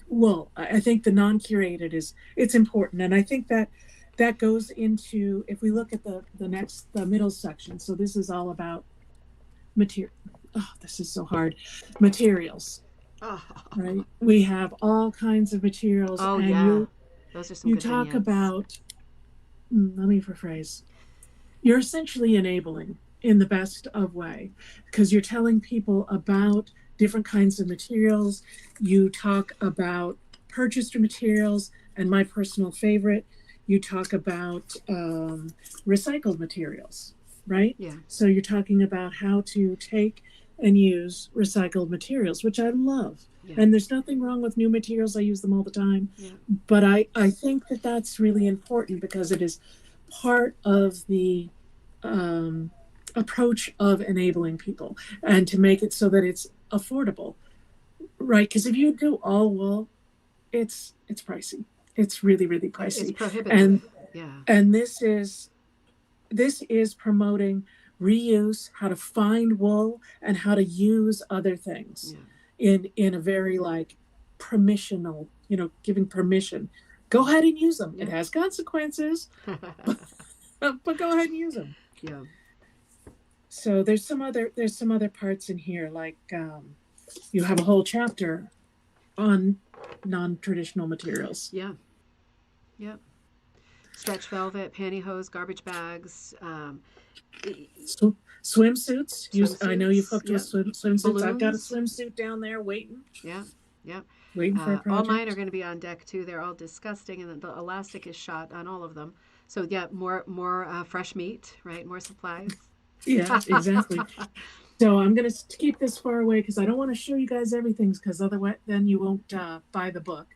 wool. I think the non-curated it's important, and I think that goes into, if we look at the middle section. So this is all about material. Oh, this is so hard. Materials. Oh. Right. We have all kinds of materials. Oh, and those are some good talk about, let me rephrase. You're essentially enabling in the best of way, because you're telling people about different kinds of materials. You talk about purchased materials, and my personal favorite, you talk about recycled materials, right? Yeah. So you're talking about how to take and use recycled materials, which I love. Yeah. And there's nothing wrong with new materials. I use them all the time. Yeah. But I think that that's really important, because it is part of the approach of enabling people, and to make it so that it's affordable, right? Because if you do all wool, it's pricey. It's really, really pricey. It's prohibitive. And this is promoting reuse, how to find wool, and how to use other things in a very permissional, giving permission. Go ahead and use them. Yeah. It has consequences, but go ahead and use them. Yeah. So there's some other parts in here, like you have a whole chapter on non-traditional materials. Yeah. Yep. Stretch velvet, pantyhose, garbage bags. Swimsuits. I know you've hooked with swimsuits. Balloons. I've got a swimsuit down there waiting. Yeah. Waiting for a project. All mine are going to be on deck too. They're all disgusting, and the elastic is shot on all of them. So more fresh meat, right? More supplies. Yeah, exactly. So I'm going to keep this far away, because I don't want to show you guys everything, because otherwise then you won't buy the book.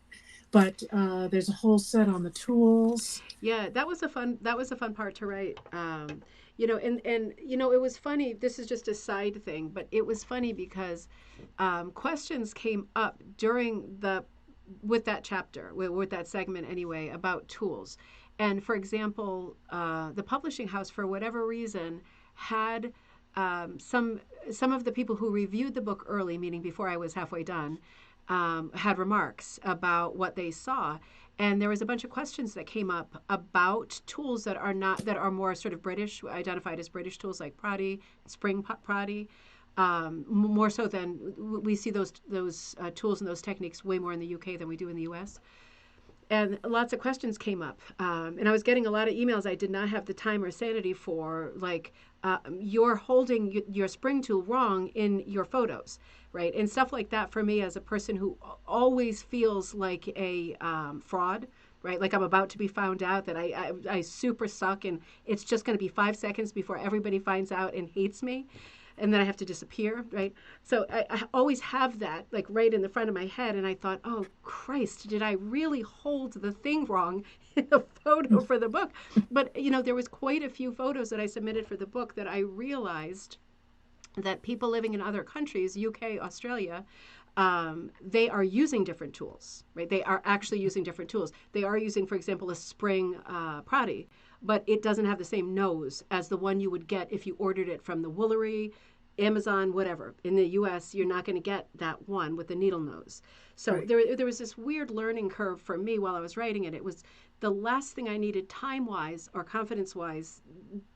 but there's a whole set on the tools. Yeah, that was a fun part to write. And it was funny. This is just a side thing, but it was funny because questions came up during the with that chapter, with that segment anyway, about tools. And for example, the publishing house, for whatever reason, had some of the people who reviewed the book early, meaning before I was halfway done, had remarks about what they saw. And there was a bunch of questions that came up about tools that are more sort of British, identified as British tools, like Prati, Spring Prati, more so than we see those tools and those techniques way more in the UK than we do in the US. And lots of questions came up, and I was getting a lot of emails I did not have the time or sanity for, like, you're holding your spring tool wrong in your photos, right? And stuff like that. For me, as a person who always feels like a fraud, right? Like I'm about to be found out, that I super suck, and it's just going to be 5 seconds before everybody finds out and hates me, and then I have to disappear, right? So I always have that, like, right in the front of my head. And I thought, oh, Christ, did I really hold the thing wrong in the photo for the book? But, there was quite a few photos that I submitted for the book that I realized that people living in other countries, UK, Australia, they are using different tools, right? They are actually using different tools. They are using, for example, a spring Prati, but it doesn't have the same nose as the one you would get if you ordered it from the Woolery, Amazon, whatever. In the US, you're not going to get that one with the needle nose. So Right. there was this weird learning curve for me while I was writing it. It was the last thing I needed time-wise or confidence-wise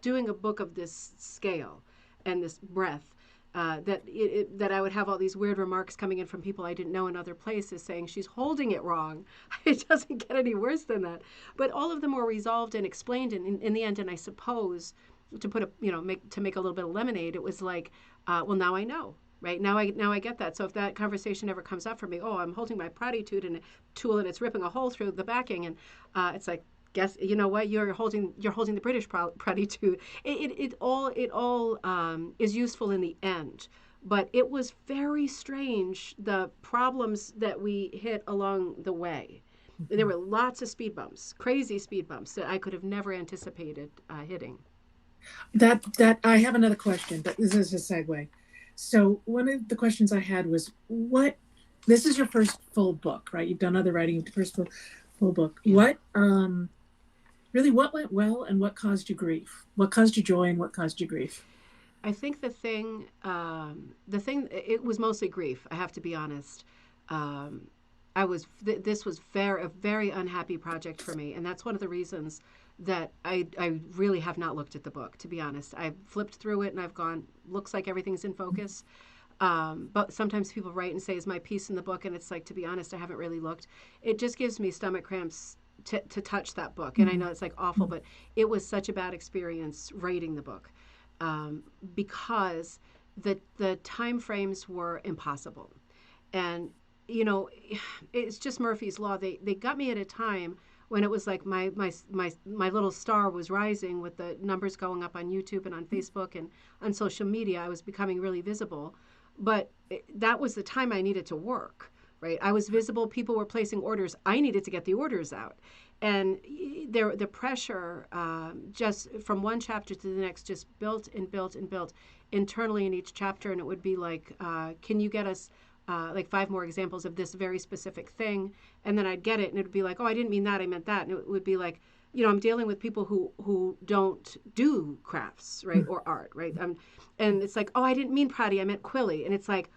doing a book of this scale and this breadth. That I would have all these weird remarks coming in from people I didn't know in other places saying she's holding it wrong. It doesn't get any worse than that. But all of them were resolved and explained in the end. And I suppose to put to make a little bit of lemonade, it was like, well, now I know. Right now I get that. So if that conversation ever comes up for me, oh, I'm holding my Prati tool and it's ripping a hole through the backing, and it's like, guess you know what, you're holding the British Prati tool. It all is useful in the end, but it was very strange the problems that we hit along the way. There were lots of speed bumps, crazy speed bumps that I could have never anticipated hitting. That I have another question, but this is a segue. So one of the questions I had was, what? This is your first full book, right? You've done other writing, first full book. Yeah. What really, what went well and what caused you grief? What caused you joy and what caused you grief? I think it was mostly grief. I have to be honest. This was a very unhappy project for me, and that's one of the reasons that I really have not looked at the book, to be honest. I've flipped through it and I've gone, looks like everything's in focus. But sometimes people write and say, is my piece in the book? And it's like, to be honest, I haven't really looked. It just gives me stomach cramps to touch that book. And I know it's like awful, but it was such a bad experience writing the book, because the time frames were impossible. And, it's just Murphy's Law. They got me at a time when it was like my little star was rising with the numbers going up on YouTube and on Facebook and on social media. I was becoming really visible, but that was the time I needed to work, right? I was visible. People were placing orders. I needed to get the orders out. And the pressure, just from one chapter to the next, just built and built and built internally in each chapter. And it would be like, can you get us like 5 more examples of this very specific thing? And then I'd get it and it would be like, oh, I didn't mean that, I meant that. And it would be like, I'm dealing with people who don't do crafts, right, or art, right? And it's like, oh, I didn't mean Prati, I meant Quilly. And it's like,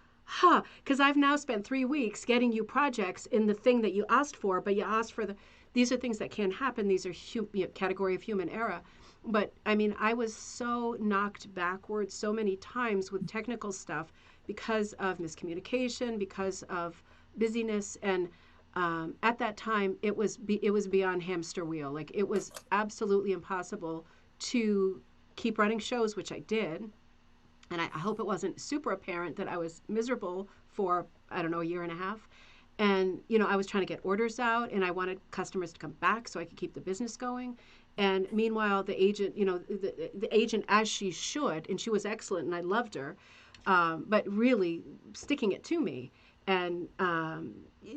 because I've now spent 3 weeks getting you projects in the thing that you asked for, but you asked for these are things that can happen. These are category of human error. But I mean, I was so knocked backwards so many times with technical stuff because of miscommunication, because of busyness, and at that time it was beyond hamster wheel. Like, it was absolutely impossible to keep running shows, which I did, and I hope it wasn't super apparent that I was miserable for, I don't know, a year and a half. And I was trying to get orders out, and I wanted customers to come back so I could keep the business going. And meanwhile, the agent, the agent, as she should, and she was excellent, and I loved her, but really sticking it to me. And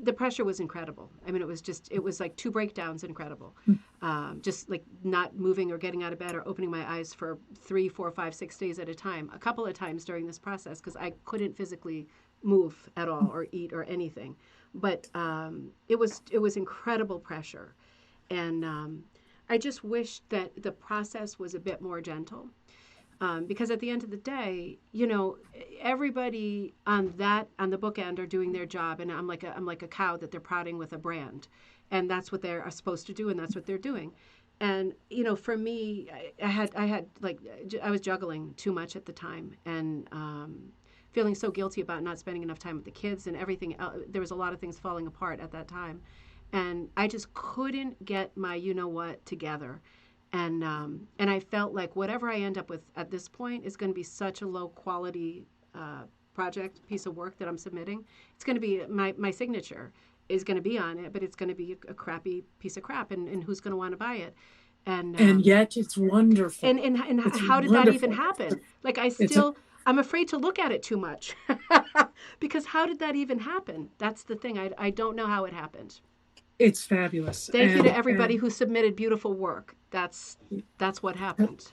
the pressure was incredible. I mean, it was like 2 breakdowns, incredible. Just like not moving or getting out of bed or opening my eyes for 3, 4, 5, 6 days at a time, a couple of times during this process, because I couldn't physically move at all or eat or anything. But it was incredible pressure. And I just wish that the process was a bit more gentle. Because at the end of the day, everybody on the bookend are doing their job, and I'm like a cow that they're prodding with a brand, and that's what they're supposed to do, and that's what they're doing. And for me, I was juggling too much at the time, and feeling so guilty about not spending enough time with the kids and everything. There was a lot of things falling apart at that time, and I just couldn't get my what together. And I felt like whatever I end up with at this point is going to be such a low quality piece of work that I'm submitting. It's going to be my signature is going to be on it, but it's going to be a crappy piece of crap, and who's going to want to buy it? And yet it's wonderful. And it's how did wonderful. that even happen? Like I'm afraid to look at it too much because how did that even happen? That's the thing. I don't know how it happened. It's fabulous. Thank you to everybody who submitted beautiful work. That's what happened.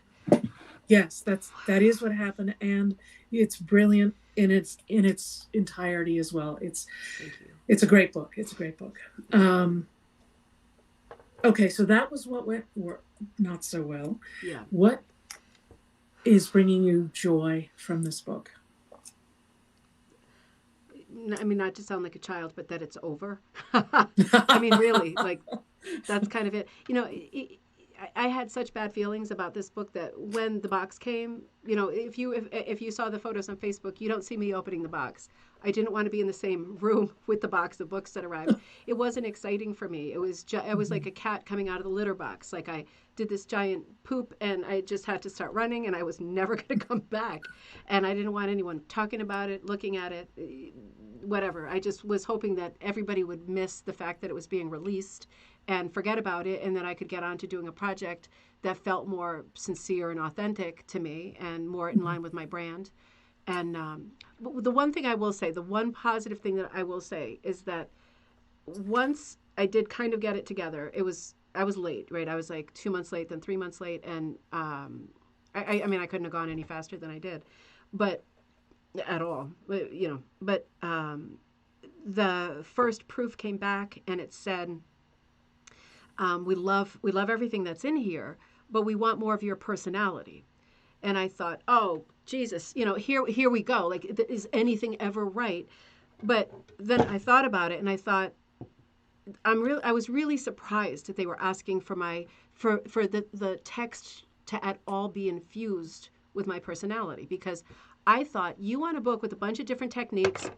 Yes, that is what happened, and it's brilliant in its entirety as well. It's a great book. It's a great book. Okay, so that was what went not so well. Yeah. What is bringing you joy from this book? I mean, not to sound like a child, but that it's over. I mean, really, like, that's kind of it. I had such bad feelings about this book that when the box came, if you saw the photos on Facebook, you don't see me opening the box. I didn't want to be in the same room with the box of books that arrived. It wasn't exciting for me. It was like a cat coming out of the litter box. Like I did this giant poop and I just had to start running and I was never going to come back. And I didn't want anyone talking about it, looking at it, whatever. I just was hoping that everybody would miss the fact that it was being released and forget about it, and then I could get on to doing a project that felt more sincere and authentic to me and more in line with my brand. And the one thing I will say, the one positive thing that I will say is that once I did kind of get it together, I was late, right? I was like 2 months late, then 3 months late, and I mean, I couldn't have gone any faster than I did, but at all, But the first proof came back, and it said, we love everything that's in here, but we want more of your personality. And I thought, oh, Jesus, here we go. Like, is anything ever right? But then I thought about it, and I thought, I was really surprised that they were asking for the text to at all be infused with my personality, because I thought, you want a book with a bunch of different techniques.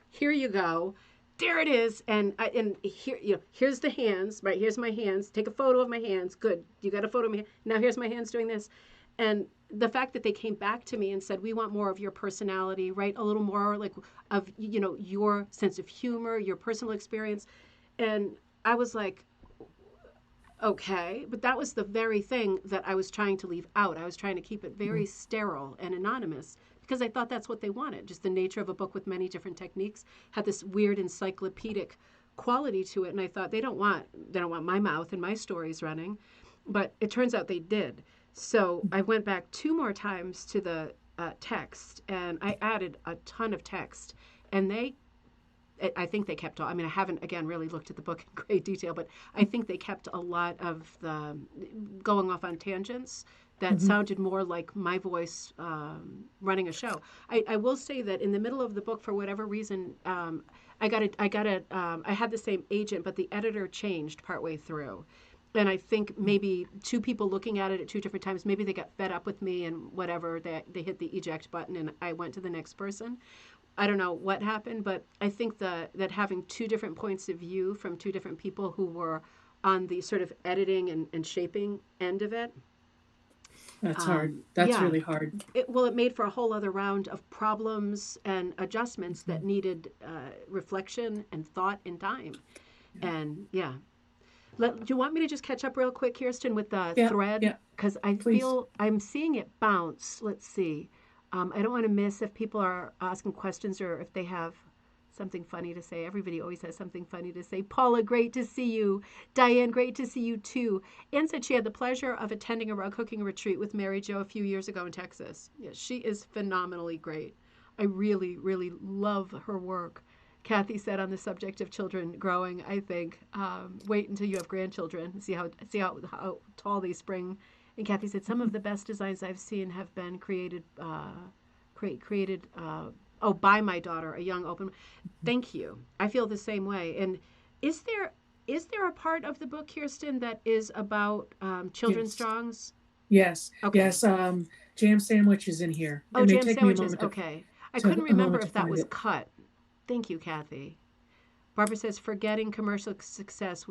Here you go. There it is, and here, here's the hands, right? Here's my hands. Take a photo of my hands. Good, you got a photo of me. Now here's my hands doing this, and the fact that they came back to me and said, we want more of your personality, right? A little more like of your sense of humor, your personal experience, and I was like, okay, but that was the very thing that I was trying to leave out. I was trying to keep it very sterile and anonymous, because I thought that's what they wanted. Just the nature of a book with many different techniques had this weird encyclopedic quality to it, and I thought they don't want my mouth and my stories running, but it turns out they did. So I went back 2 more times to the text, and I added a ton of text, and I think they kept all. I mean, I haven't again really looked at the book in great detail, but I think they kept a lot of the going off on tangents that sounded more like my voice running a show. I will say that in the middle of the book, for whatever reason, I had the same agent, but the editor changed partway through. And I think maybe 2 people looking at it at 2 different times, maybe they got fed up with me and whatever, they hit the eject button and I went to the next person. I don't know what happened, but I think that having 2 different points of view from 2 different people who were on the sort of editing and shaping end of it. That's hard. That's really hard. It made for a whole other round of problems and adjustments that needed reflection and thought and time. Yeah. And do you want me to just catch up real quick, Kirsten, with the thread? Yeah. Because I feel I'm seeing it bounce. Let's see. I don't want to miss if people are asking questions or if they have something funny to say. Everybody always has something funny to say. Paula, great to see you. Diane, great to see you too. Ann said she had the pleasure of attending a rug hooking retreat with Mary Jo a few years ago in Texas. Yes, she is phenomenally great. I really, really love her work. Kathy said on the subject of children growing, I think, wait until you have grandchildren, see how tall they spring. And Kathy said some of the best designs I've seen have been created by my daughter, a young open. Thank you. I feel the same way. And is there a part of the book, Kirsten, that is about children's drawings? Yes. Okay. Yes. Jam sandwich is in here. Oh, jam sandwiches. Okay. I couldn't remember if that was cut. Thank you, Kathy. Barbara says, forgetting commercial success,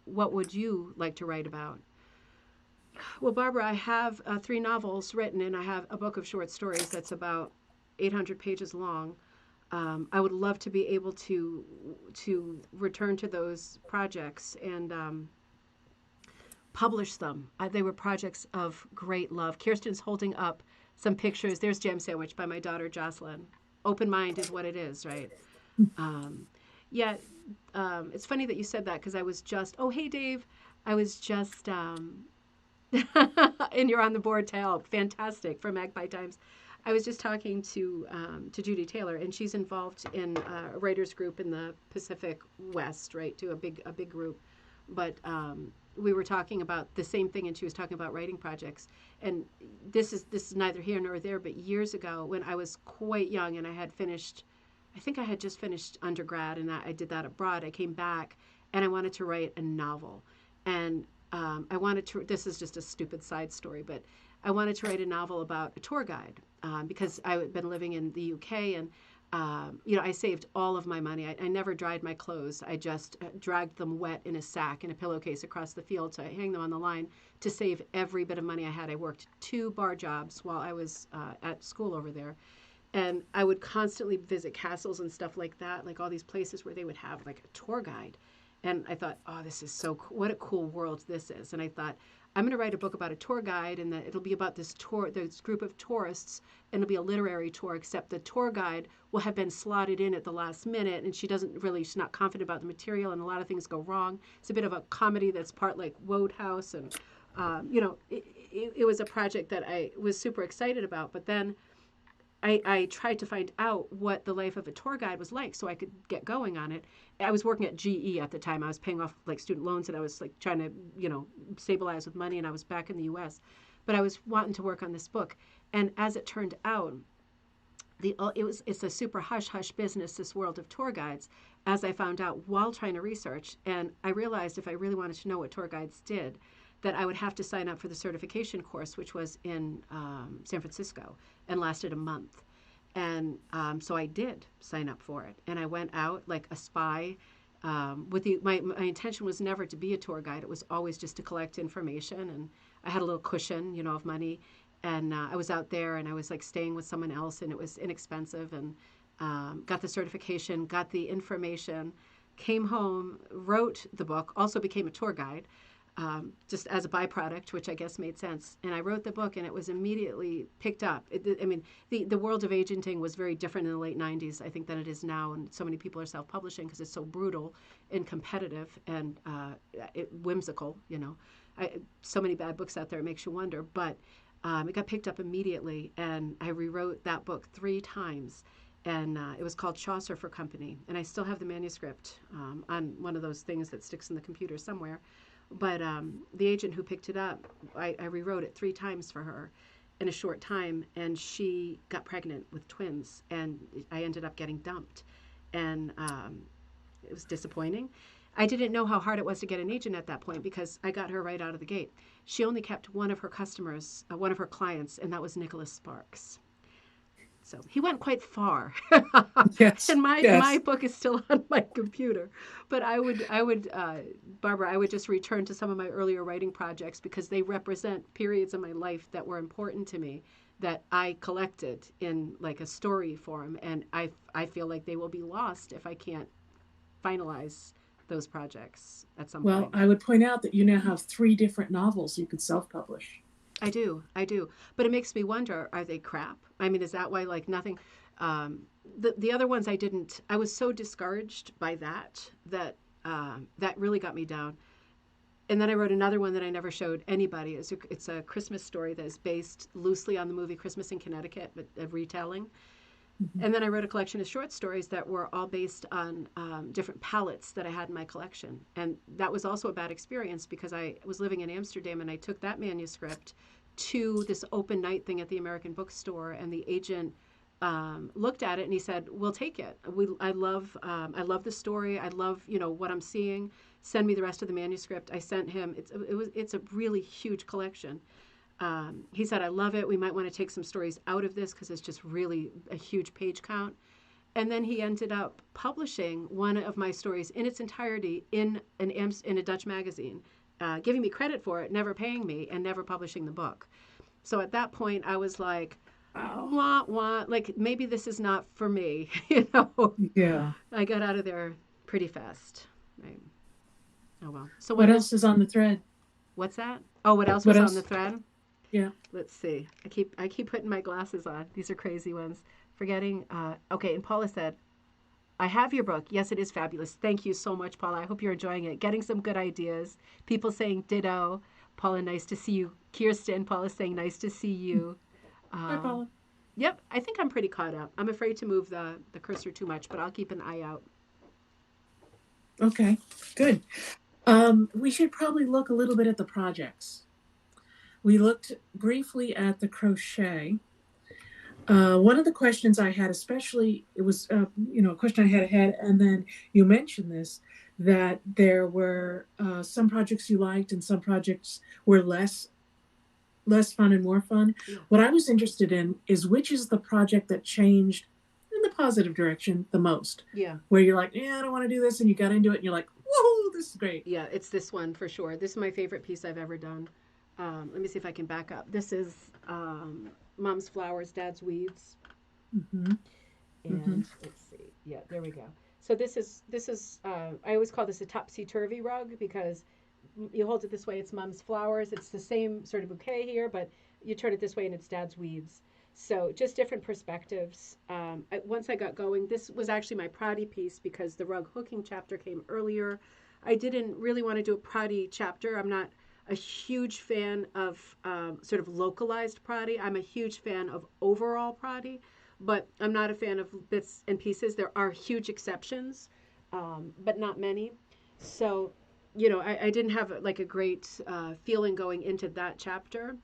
what would you like to write about? Well, Barbara, I have 3 novels written, and I have a book of short stories that's about 800 pages long. I would love to be able to return to those projects and publish them. They were projects of great love. Kirsten's holding up some pictures. There's Jam Sandwich by my daughter, Jocelyn. Open mind is what it is, right? It's funny that you said that because I was just, oh, hey, Dave. I was just, and you're on the board to help. Fantastic, for Magpie Times. I was just talking to Judy Taylor, and she's involved in a writers group in the Pacific West, right, to a big group. But we were talking about the same thing, and she was talking about writing projects. And this is neither here nor there, but years ago when I was quite young and I had just finished undergrad, and I did that abroad. I came back, and I wanted to write a novel. And this is just a stupid side story, but I wanted to write a novel about a tour guide because I had been living in the UK, and I saved all of my money. I never dried my clothes. I just dragged them wet in a sack in a pillowcase across the field to hang them on the line to save every bit of money I had. I worked 2 bar jobs while I was at school over there. And I would constantly visit castles and stuff like that, like all these places where they would have like a tour guide. And I thought, oh, this is so cool. What a cool world this is. And I thought, I'm going to write a book about a tour guide, and that it'll be about this group of tourists, and it'll be a literary tour, except the tour guide will have been slotted in at the last minute, and she's not confident about the material, and a lot of things go wrong. It's a bit of a comedy that's part like Wodehouse, and, it was a project that I was super excited about, but then I tried to find out what the life of a tour guide was like so I could get going on it. I was working at GE at the time. I was paying off like student loans, and I was like trying to, stabilize with money, and I was back in the US. But I was wanting to work on this book. And as it turned out, it's a super hush-hush business, this world of tour guides, as I found out while trying to research. And I realized if I really wanted to know what tour guides did, that I would have to sign up for the certification course, which was in San Francisco and lasted a month. And so I did sign up for it. And I went out like a spy. My intention was never to be a tour guide. It was always just to collect information. And I had a little cushion, of money. And I was out there, and I was like staying with someone else, and it was inexpensive. And got the certification, got the information, came home, wrote the book, also became a tour guide. Just as a byproduct, which I guess made sense. And I wrote the book, and it was immediately picked up. The world of agenting was very different in the late 90s, I think, than it is now. And so many people are self-publishing because it's so brutal and competitive and whimsical, so many bad books out there, it makes you wonder. But it got picked up immediately, and I rewrote that book 3 times. And it was called Chaucer for Company. And I still have the manuscript on one of those things that sticks in the computer somewhere. But the agent who picked it up, I rewrote it 3 times for her in a short time, and she got pregnant with twins, and I ended up getting dumped. And it was disappointing. I didn't know how hard it was to get an agent at that point because I got her right out of the gate. She only kept one of her customers, one of her clients, and that was Nicholas Sparks. So he went quite far. Yes. And my book is still on my computer. But Barbara, I would just return to some of my earlier writing projects because they represent periods of my life that were important to me that I collected in like a story form. And I feel like they will be lost if I can't finalize those projects at some point. Well, I would point out that you now have 3 different novels you could self-publish. I do. But it makes me wonder, are they crap? I mean, is that why like nothing? The other ones I was so discouraged by that that really got me down. And then I wrote another one that I never showed anybody. It's a Christmas story that is based loosely on the movie Christmas in Connecticut, but a retelling. Mm-hmm. And then I wrote a collection of short stories that were all based on different palettes that I had in my collection. And that was also a bad experience because I was living in Amsterdam and I took that manuscript to this open night thing at the American Bookstore, and the agent looked at it and he said, "We'll take it. I love the story. I love what I'm seeing. Send me the rest of the manuscript." I sent him. It's a really huge collection. He said, "I love it. We might want to take some stories out of this because it's just really a huge page count." And then he ended up publishing one of my stories in its entirety in a Dutch magazine, giving me credit for it, never paying me, and never publishing the book. So at that point, I was like, wah, wah, like maybe this is not for me, Yeah. I got out of there pretty fast. Right. Oh well. So what else is on the thread? What's that? Oh, what else was on the thread? Yeah. Let's see. I keep putting my glasses on. These are crazy ones. Forgetting. Okay. And Paula said, "I have your book. Yes, it is fabulous. Thank you so much, Paula. I hope you're enjoying it. Getting some good ideas. People saying ditto. Paula, nice to see you. Kirsten, Paula saying nice to see you." Hi, Paula. Yep, I think I'm pretty caught up. I'm afraid to move the cursor too much, but I'll keep an eye out. Okay, good. We should probably look a little bit at the projects. We looked briefly at the crochet. One of the questions I had, especially, it was a question I had ahead, and then you mentioned this, that there were some projects you liked and some projects were less fun and more fun. Yeah. What I was interested in is which is the project that changed in the positive direction the most. Yeah. Where you're like, I don't want to do this, and you got into it, and you're like, whoa, this is great. Yeah, it's this one for sure. This is my favorite piece I've ever done. Let me see if I can back up. This is Mom's Flowers, Dad's Weeds. Mm-hmm. And let's see. Yeah, there we go. So this is I always call this a topsy-turvy rug because you hold it this way, it's Mom's Flowers. It's the same sort of bouquet here, but you turn it this way and it's Dad's Weeds. So just different perspectives. Once I got going, this was actually my Proddy piece because the rug hooking chapter came earlier. I didn't really want to do a Proddy chapter. I'm not a huge fan of sort of localized Proddy. I'm a huge fan of overall Proddy, but I'm not a fan of bits and pieces. There are huge exceptions, but not many. So I didn't have like a great feeling going into that chapter.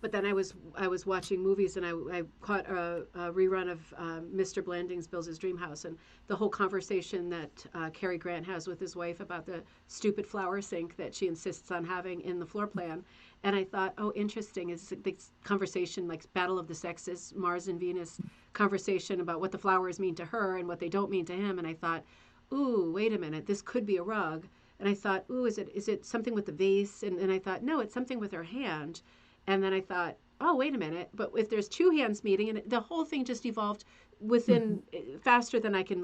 But then I was watching movies and I caught a rerun of Mr. Blanding's Builds His Dream House, and the whole conversation that Cary Grant has with his wife about the stupid flower sink that she insists on having in the floor plan. And I thought, oh, interesting. Is this conversation like Battle of the Sexes, Mars and Venus conversation about what the flowers mean to her and what they don't mean to him. And I thought, ooh, wait a minute, this could be a rug. And I thought, ooh, is it something with the vase? And I thought, no, it's something with her hand. And then I thought, oh, wait a minute. But if there's two hands meeting, and the whole thing just evolved within faster than I can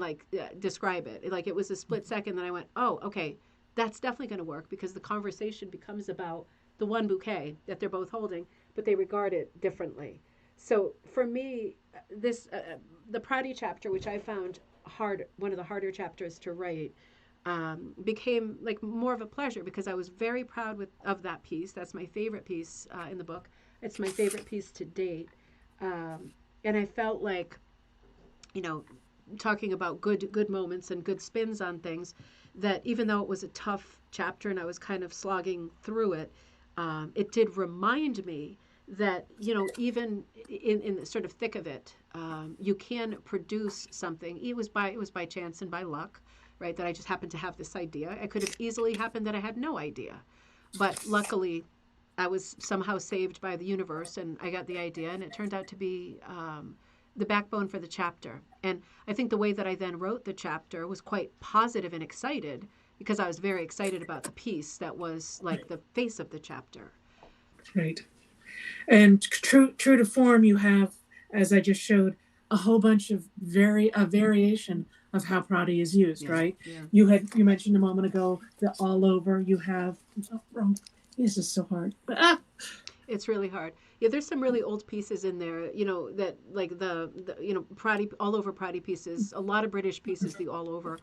describe it. Like it was a split second. Then I went, oh, okay, that's definitely going to work because the conversation becomes about the one bouquet that they're both holding, but they regard it differently. So for me, this the Proddy chapter, which I found one of the harder chapters to write, became like more of a pleasure because I was very proud of that piece. That's my favorite piece in the book. It's my favorite piece to date. And I felt like, talking about good moments and good spins on things, that even though it was a tough chapter and I was kind of slogging through it, it did remind me that, even in the sort of thick of it, you can produce something. It was by chance and by luck. Right, that I just happened to have this idea. It could have easily happened that I had no idea. But luckily, I was somehow saved by the universe, and I got the idea, and it turned out to be the backbone for the chapter. And I think the way that I then wrote the chapter was quite positive and excited, because I was very excited about the piece that was like the face of the chapter. Right. And true to form, you have, as I just showed, a whole bunch of variation of how Proddy is used, right? Yeah. You mentioned a moment ago the all over. You have wrong. This is so hard. It's really hard. Yeah, there's some really old pieces in there, that like the Prati, all over Prati pieces, a lot of British pieces, the all over,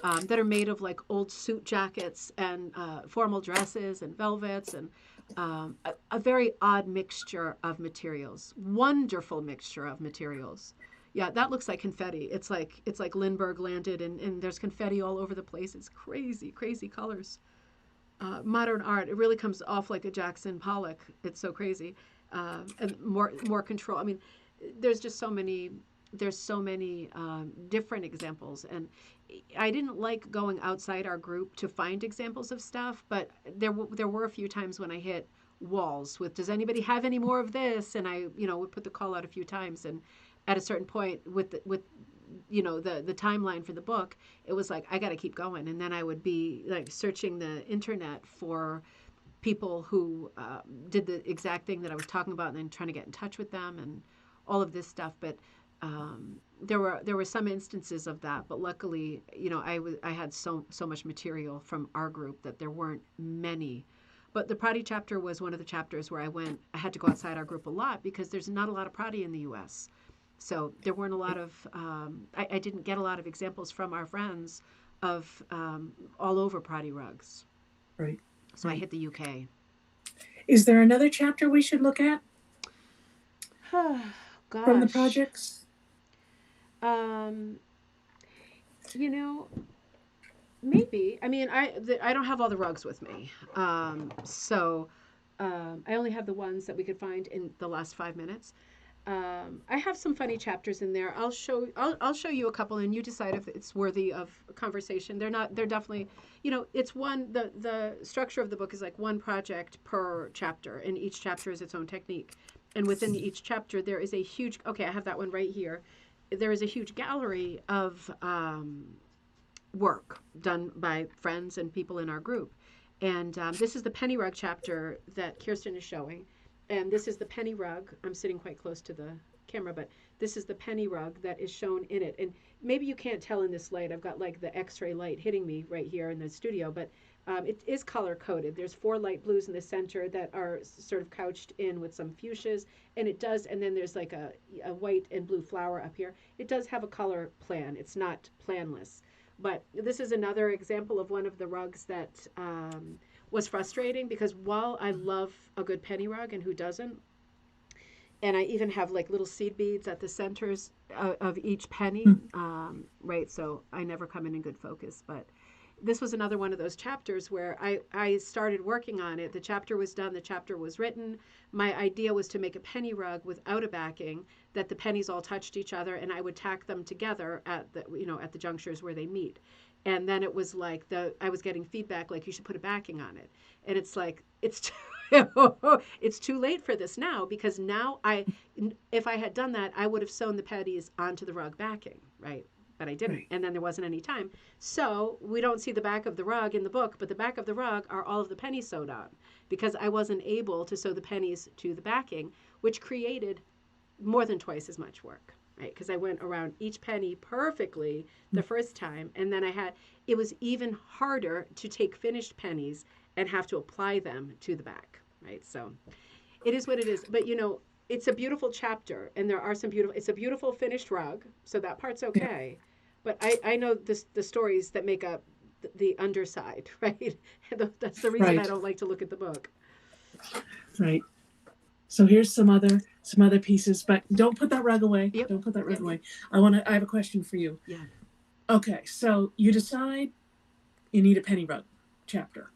that are made of like old suit jackets and formal dresses and velvets and a very odd mixture of materials, wonderful mixture of materials. Yeah, that looks like confetti. It's like Lindbergh landed and there's confetti all over the place. It's crazy, crazy colors. Modern art, it really comes off like a Jackson Pollock. It's so crazy, and more control. I mean, there's just so many. There's so many different examples, and I didn't like going outside our group to find examples of stuff, but there were a few times when I hit walls with, does anybody have any more of this? And I would put the call out a few times, and at a certain point with the timeline for the book, it was like I got to keep going, and then I would be like searching the internet for people who did the exact thing that I was talking about, and then trying to get in touch with them and all of this stuff. But there were some instances of that, but luckily, I had so much material from our group that there weren't many. But the Prati chapter was one of the chapters where I had to go outside our group a lot because there's not a lot of Prati in the U.S. So there weren't a lot of, I didn't get a lot of examples from our friends of all over Prati rugs. Right. So right. I hit the UK. Is there another chapter we should look at? Gosh. From the projects? Maybe. I mean, I don't have all the rugs with me. So I only have the ones that we could find in the last 5 minutes. I have some funny chapters in there. I'll show you a couple, and you decide if it's worthy of conversation. They're definitely, it's one, the structure of the book is like one project per chapter, and each chapter is its own technique. And within each chapter, there is a huge, okay, I have that one right here. There is a huge gallery of work done by friends and people in our group. And this is the penny rug chapter that Kirsten is showing. And this is the penny rug. I'm sitting quite close to the camera, but this is the penny rug that is shown in it. And maybe you can't tell in this light. I've got like the X-ray light hitting me right here in the studio, but it is color coded. There's 4 light blues in the center that are sort of couched in with some fuchsias, and then there's like a white and blue flower up here. It does have a color plan. It's not planless. But this is another example of one of the rugs that was frustrating, because while I love a good penny rug, and who doesn't, and I even have like little seed beads at the centers of each penny, right? So I never come in good focus. But this was another one of those chapters where I started working on it. The chapter was done. The chapter was written. My idea was to make a penny rug without a backing, that the pennies all touched each other, and I would tack them together at the junctures where they meet. And then it was like I was getting feedback like, you should put a backing on it. And it's like, it's too late for this now, because now if I had done that, I would have sewn the pennies onto the rug backing, right? But I didn't. Right. And then there wasn't any time. So we don't see the back of the rug in the book, but the back of the rug are all of the pennies sewed on, because I wasn't able to sew the pennies to the backing, which created more than twice as much work. Right, because I went around each penny perfectly the first time, and then it was even harder to take finished pennies and have to apply them to the back, right? So it is what it is. But it's a beautiful chapter, and there are it's a beautiful finished rug, so that part's okay. Yeah. But I know the stories that make up the underside, right? That's the reason I don't like to look at the book. Right. So here's some other pieces, but don't put that rug away. Yep. Don't put that rug Yep. away. I have a question for you. Yeah. Okay, so you decide you need a penny rug chapter.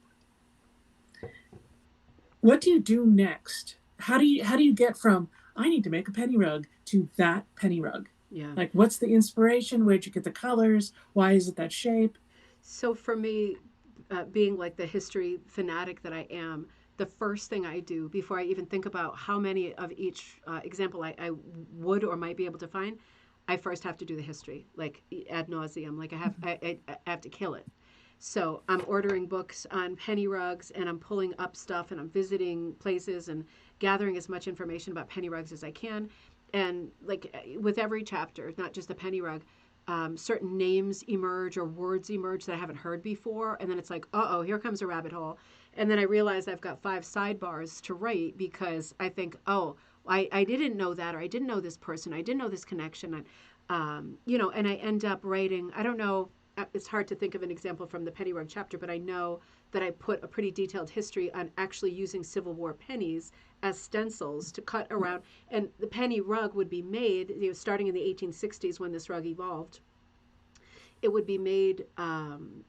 What do you do next? How do you get from I need to make a penny rug to that penny rug? Yeah. Like, what's the inspiration? Where'd you get the colors? Why is it that shape? So for me, being like the history fanatic that I am, the first thing I do before I even think about how many of each example I would or might be able to find, I first have to do the history, like ad nauseum. Like I have to kill it. So I'm ordering books on penny rugs, and I'm pulling up stuff, and I'm visiting places and gathering as much information about penny rugs as I can. And like with every chapter, not just the penny rug, certain names emerge or words emerge that I haven't heard before. And then it's like, uh-oh, here comes a rabbit hole. And then I realize I've got 5 sidebars to write because I think, oh, I didn't know that, or I didn't know this person, I didn't know this connection. And, and I end up writing, I don't know, it's hard to think of an example from the penny rug chapter, but I know that I put a pretty detailed history on actually using Civil War pennies as stencils to cut around. And the penny rug would be made, starting in the 1860s when this rug evolved. It would be made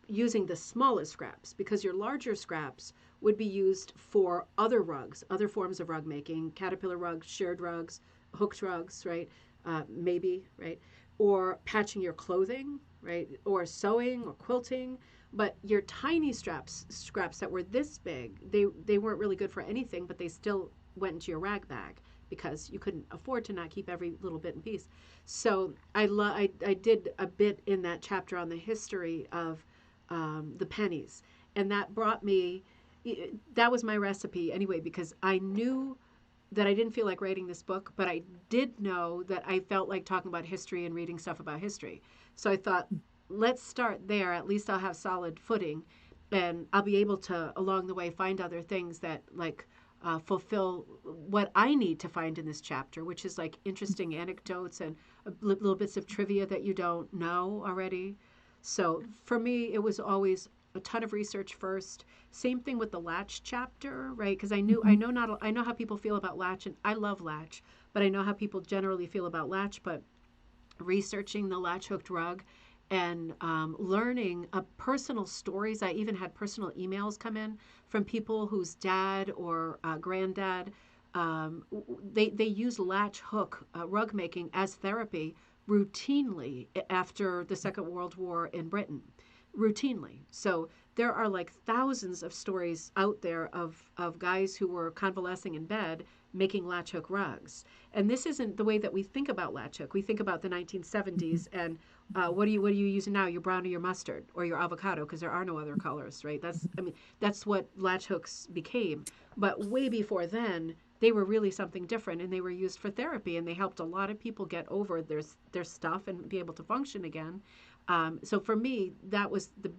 using the smallest scraps, because your larger scraps would be used for other rugs, other forms of rug making, caterpillar rugs, shirred rugs, hooked rugs, right? Maybe, right? Or patching your clothing, right? Or sewing or quilting. But your tiny scraps that were this big, they weren't really good for anything, but they still went into your rag bag because you couldn't afford to not keep every little bit and piece. So I did a bit in that chapter on the history of the pennies, and that brought me. That was my recipe anyway, because I knew that I didn't feel like writing this book, but I did know that I felt like talking about history and reading stuff about history. So I thought, let's start there. At least I'll have solid footing, and I'll be able to, along the way, find other things that fulfill what I need to find in this chapter, which is like interesting anecdotes and little bits of trivia that you don't know already. So for me, it was always a ton of research first. Same thing with the latch chapter, right? Because I know how people feel about latch, and I love latch, but I know how people generally feel about latch. But researching the latch hooked rug and learning personal stories. I even had personal emails come in from people whose dad or granddad, they use latch hook rug making as therapy routinely after the Second World War in Britain. Routinely. So there are like thousands of stories out there of guys who were convalescing in bed making latch hook rugs. And this isn't the way that we think about latch hook. We think about the 1970s and what are you using now? Your brown or your mustard or your avocado, because there are no other colors, right? That's what latch hooks became. But way before then, they were really something different, and they were used for therapy, and they helped a lot of people get over their stuff and be able to function again. So for me, that was the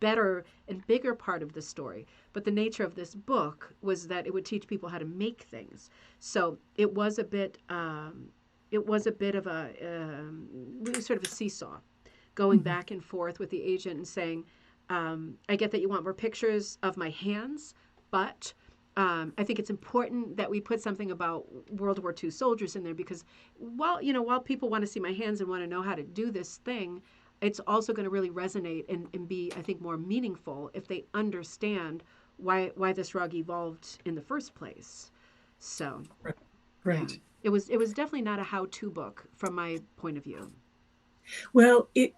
better and bigger part of the story. But the nature of this book was that it would teach people how to make things. So it was a bit of a sort of a seesaw, going back and forth with the agent and saying, I get that you want more pictures of my hands, but I think it's important that we put something about World War II soldiers in there, because while people want to see my hands and want to know how to do this thing, it's also going to really resonate and be, I think, more meaningful if they understand why this rug evolved in the first place. So, right. Yeah, it was definitely not a how-to book from my point of view. Well, it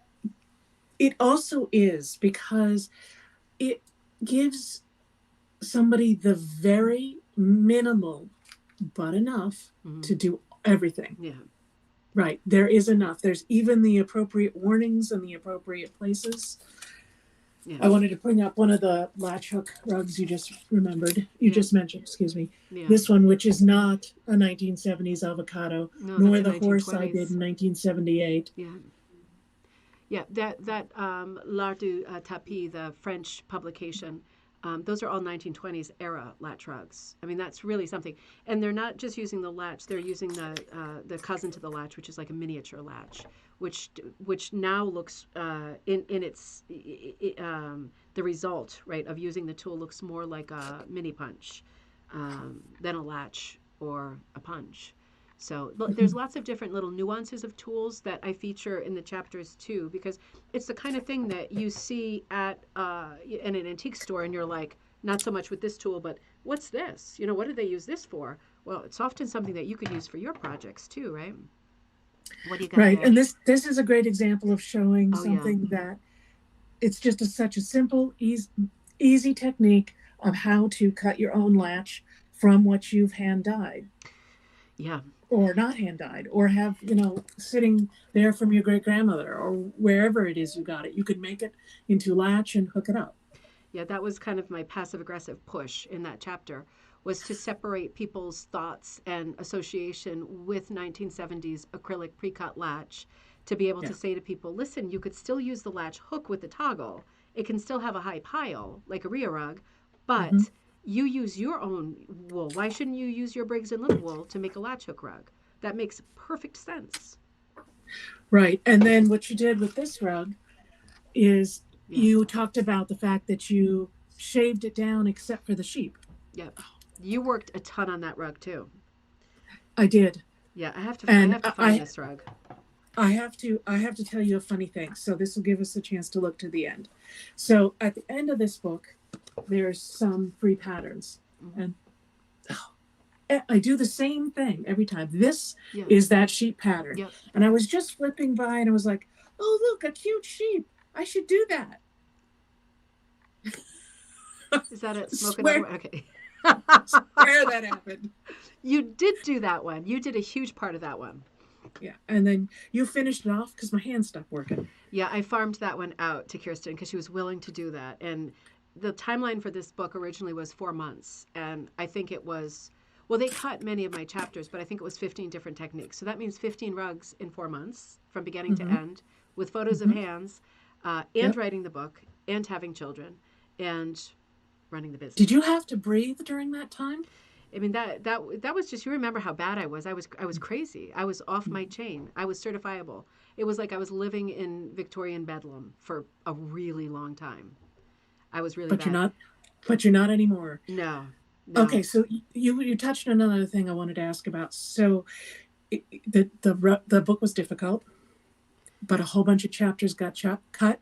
also is, because it gives somebody the very minimal but enough to do everything. Yeah. Right. There is enough. There's even the appropriate warnings and the appropriate places. Yeah. I wanted to bring up one of the latch hook rugs you just mentioned, excuse me. Yeah. This one, which is not a 1970s avocado, nor the horse I did in 1978. Yeah. Yeah, that L'Art du Tapis, the French publication, those are all 1920s era latch rugs. I mean, that's really something. And they're not just using the latch; they're using the cousin to the latch, which is like a miniature latch, which now looks in its the result, right, of using the tool looks more like a mini punch than a latch or a punch. So there's lots of different little nuances of tools that I feature in the chapters too, because it's the kind of thing that you see at in an antique store, and you're like, not so much with this tool, but what's this? What do they use this for? Well, it's often something that you could use for your projects too, right? What do you got? Right, there? And this is a great example of showing something that it's just such a simple, easy technique of how to cut your own latch from what you've hand dyed. Yeah. Or not hand dyed, or have, sitting there from your great grandmother, or wherever it is you got it. You could make it into latch and hook it up. Yeah, that was kind of my passive aggressive push in that chapter, was to separate people's thoughts and association with 1970s acrylic pre-cut latch, to be able Yeah. to say to people, listen, you could still use the latch hook with the toggle. It can still have a high pile, like a Rhea rug, Mm-hmm. but you use your own wool. Why shouldn't you use your Briggs and Little wool to make a latch hook rug? That makes perfect sense. Right. And then what you did with this rug is Yeah. you talked about the fact that you shaved it down except for the sheep. Yep. You worked a ton on that rug too. I did. Yeah, I And have to find this rug. I have to tell you a funny thing. So this will give us a chance to look to the end. So at the end of this book, there's some free patterns. Mm-hmm. And I do the same thing every time. This Yeah. is that sheep pattern. Yep. And I was just flipping by and I was like, oh, look, a cute sheep. I should do that. Is that it? Smoke Swear. another one? Okay. Swear that happened. You did do that one. You did a huge part of that one. Yeah. And then you finished it off because my hand stopped working. Yeah, I farmed that one out to Kirsten because she was willing to do that. And the timeline for this book originally was 4 months. And I think it was, well, they cut many of my chapters, but I think it was 15 different techniques. So that means 15 rugs in 4 months from beginning to end with photos of hands and writing the book and having children and running the business. Did you have to breathe during that time? I mean, that was just, you remember how bad I was. I was crazy. I was off my chain. I was certifiable. It was like I was living in Victorian Bedlam for a really long time. I was really bad. But you're not anymore. No. Okay, so you touched on another thing I wanted to ask about. So the book was difficult, but a whole bunch of chapters got cut.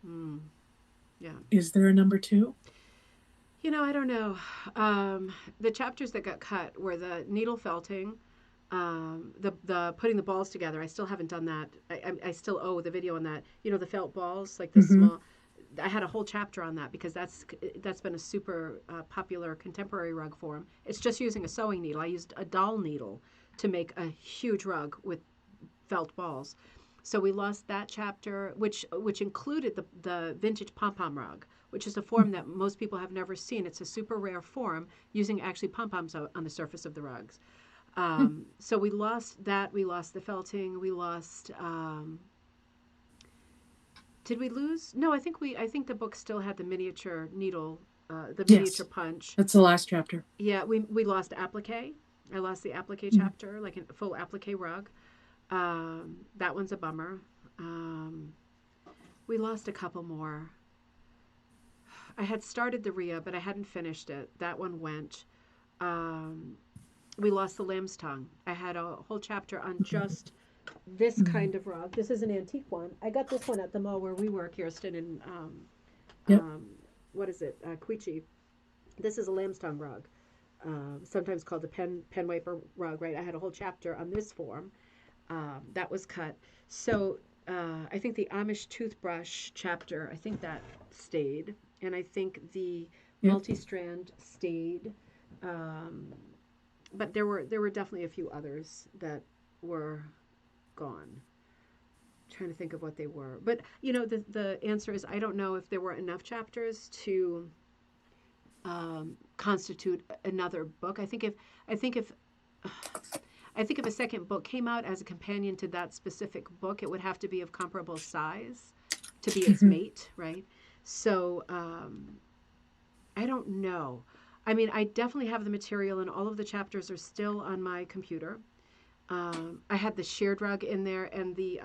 Yeah. Is there a number 2? You know, I don't know. The chapters that got cut were the needle felting, the putting the balls together. I still haven't done that. I still owe the video on that. You know, the felt balls, like the small. I had a whole chapter on that because that's been a super popular contemporary rug form. It's just using a sewing needle. I used a doll needle to make a huge rug with felt balls. So we lost that chapter, which included the vintage pom-pom rug, which is a form that most people have never seen. It's a super rare form using actually pom-poms on the surface of the rugs. So we lost that. We lost the felting. We lost. Did we lose? No, I think the book still had the miniature needle, the miniature punch. That's the last chapter. Yeah, we lost applique. I lost the applique chapter, like a full applique rug. That one's a bummer. We lost a couple more. I had started the Rhea, but I hadn't finished it. That one went. We lost the lamb's tongue. I had a whole chapter on just this kind of rug. This is an antique one. I got this one at the mall where we were, Kirsten, in what is it? Queechee. This is a lamb's tongue rug, sometimes called the pen wiper rug. Right. I had a whole chapter on this form. That was cut. So I think the Amish toothbrush chapter, I think that stayed. And I think the multi-strand stayed. But there were definitely a few others that were gone. I'm trying to think of what they were. But, you know, the answer is I don't know if there were enough chapters to constitute another book. I think if a second book came out as a companion to that specific book, it would have to be of comparable size to be its mate, right? So I don't know. I mean, I definitely have the material, and all of the chapters are still on my computer. I had the shared rug in there and the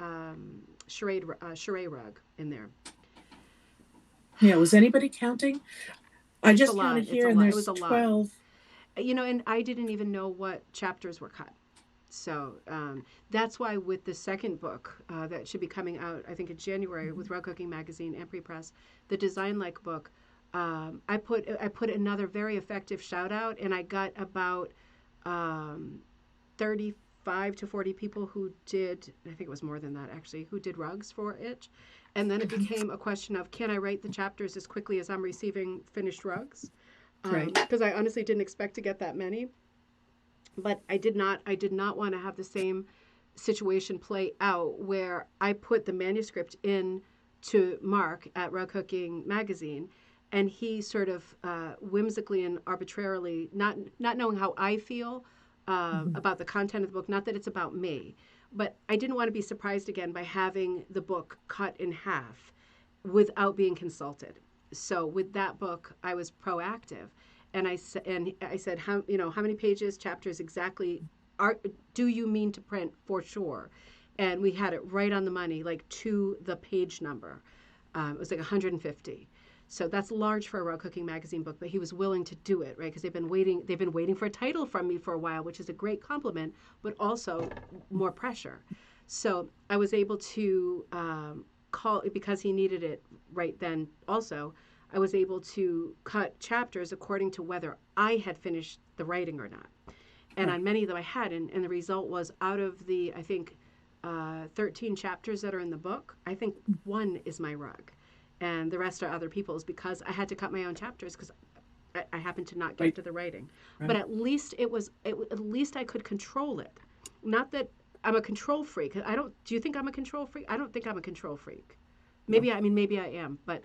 charade rug in there. Yeah, was anybody counting? I just counted here, and there's 12. You know, and I didn't even know what chapters were cut. So that's why with the second book that should be coming out, I think in January, with Rug Cooking Magazine and Pre-Press, the Design Like book, I put another very effective shout out, and I got about 35 to 40 people who did, I think it was more than that actually, who did rugs for it. And then it became a question of, can I write the chapters as quickly as I'm receiving finished rugs? Right. Because I honestly didn't expect to get that many. But I did not want to have the same situation play out where I put the manuscript in to Mark at Rug Cooking Magazine, and he sort of whimsically and arbitrarily, not knowing how I feel about the content of the book, not that it's about me, But I didn't want to be surprised again by having the book cut in half without being consulted. So with that book, I was proactive, and I said, how many pages, chapters exactly are do you mean to print for sure? And we had it right on the money, like to the page number. It was like 150. So that's large for a raw cooking magazine book, but he was willing to do it, right? Because they've been waiting for a title from me for a while, which is a great compliment, but also more pressure. So I was able to call, because he needed it right then also, I was able to cut chapters according to whether I had finished the writing or not. And Right. on many of them I hadn't, and the result was, out of the, I think, 13 chapters that are in the book, I think one is my rug, and the rest are other people's, because I had to cut my own chapters because I happened to not get Right. to the writing. Right. But at least at least I could control it. Not that I'm a control freak. I don't. Do you think I'm a control freak? I don't think I'm a control freak. No. Maybe I am, but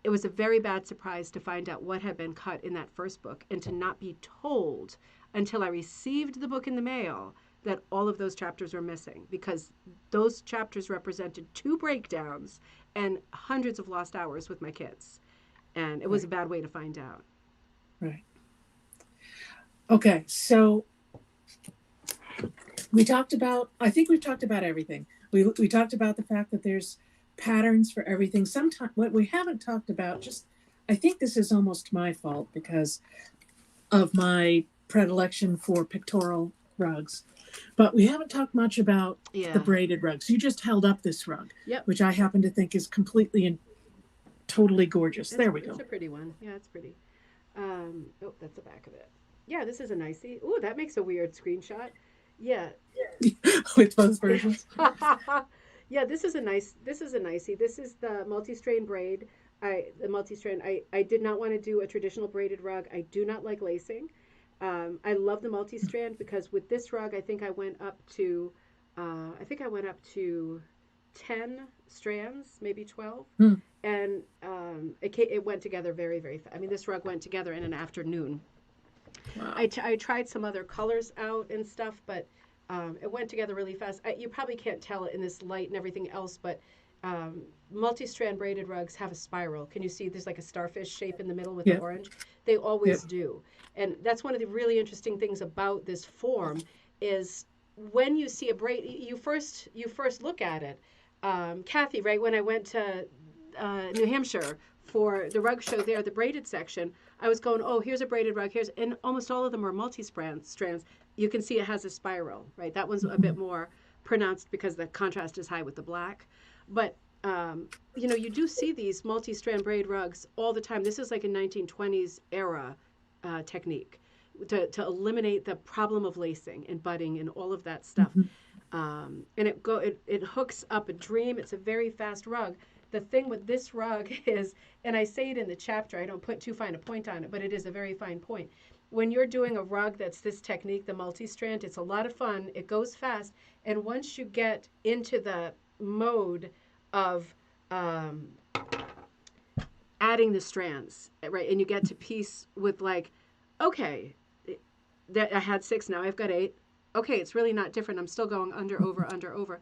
it was a very bad surprise to find out what had been cut in that first book, and to not be told until I received the book in the mail that all of those chapters were missing, because those chapters represented 2 breakdowns and hundreds of lost hours with my kids. And it was a Right. bad way to find out. Right. Okay. So we talked about, I think we've talked about everything. We talked about the fact that there's patterns for everything. Sometimes what we haven't talked about, just, I think this is almost my fault because of my predilection for pictorial rugs, but we haven't talked much about Yeah. the braided rugs. You just held up this rug, Yep. which I happen to think is completely and totally gorgeous. There we go. It's a pretty one. Yeah, it's pretty. Oh, that's the back of it. Yeah, this is a nicey. Oh, that makes a weird screenshot. Yeah. With both versions. Yeah, this is a nice. This is a nicey. This is the multi-strain braid. The multi-strain. I did not want to do a traditional braided rug. I do not like lacing. I love the multi-strand, because with this rug, I think I went up to, 10 strands, maybe 12, Hmm. and it went together very, very fast. I mean, this rug went together in an afternoon. Wow. I tried some other colors out and stuff, but it went together really fast. You probably can't tell it in this light and everything else, but multi-strand braided rugs have a spiral. Can you see there's like a starfish shape in the middle with the Yep. orange? They always Yep. do. And that's one of the really interesting things about this form is, when you see a braid, you first look at it. Kathy, right, when I went to New Hampshire for the rug show there, the braided section, I was going, oh, here's a braided rug. And almost all of them are multi-strands. You can see it has a spiral, right? That one's a bit more pronounced because the contrast is high with the black. But, you do see these multi-strand braid rugs all the time. This is like a 1920s era technique to eliminate the problem of lacing and budding and all of that stuff. And it hooks up a dream. It's a very fast rug. The thing with this rug is, and I say it in the chapter, I don't put too fine a point on it, but it is a very fine point. When you're doing a rug that's this technique, the multi-strand, it's a lot of fun. It goes fast. And once you get into the mode of adding the strands, right, and you get to piece with, like, okay, that I had 6, now I've got 8. Okay, it's really not different. I'm still going under, over, under, over.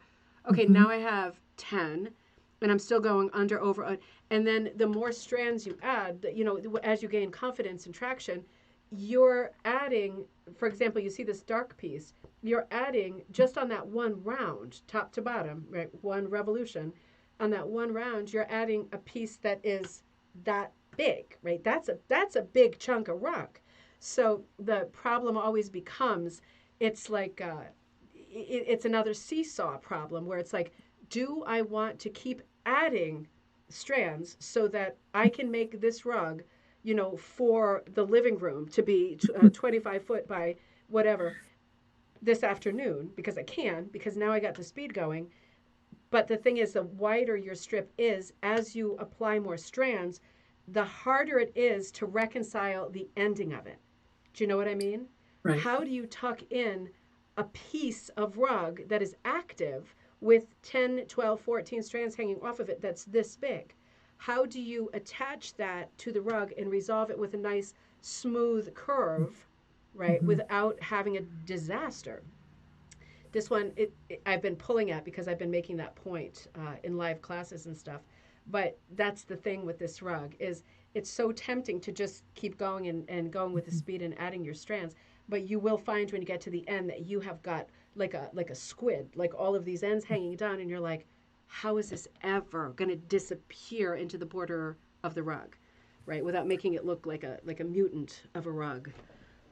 Okay, now I have 10, and I'm still going under, over. And then the more strands you add, as you gain confidence and traction, you're adding, for example, you see this dark piece, you're adding just on that one round, top to bottom, right, one revolution, on that one round, you're adding a piece that is that big, right? That's a big chunk of rock. So the problem always becomes, it's like it's another seesaw problem, where it's like, do I want to keep adding strands so that I can make this rug, for the living room to be 25 foot by whatever this afternoon, because I can, because now I got the speed going. But the thing is, the wider your strip is, as you apply more strands, the harder it is to reconcile the ending of it. Do you know what I mean? Right. How do you tuck in a piece of rug that is active with 10, 12, 14 strands hanging off of it that's this big? How do you attach that to the rug and resolve it with a nice smooth curve, right, without having a disaster? This one, I've been pulling at because I've been making that point in live classes and stuff. But that's the thing with this rug is it's so tempting to just keep going and going with the speed and adding your strands. But you will find when you get to the end that you have got like a squid, like all of these ends hanging down, and you're like, how is this ever going to disappear into the border of the rug, right? Without making it look like a mutant of a rug.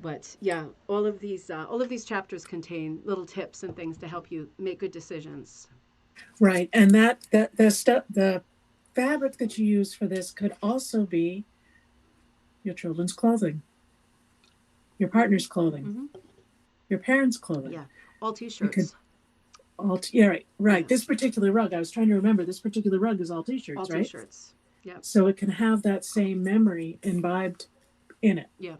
But yeah, all of these chapters contain little tips and things to help you make good decisions. Right. And that the stuff, the fabric that you use for this could also be your children's clothing, your partner's clothing, Mm-hmm. your parents' clothing. Yeah, all T-shirts. Yeah, right. Right. Yeah. This particular rug, I was trying to remember, this particular rug is all T-shirts, All right? T-shirts. Yeah. So it can have that same memory imbibed in it. Yeah.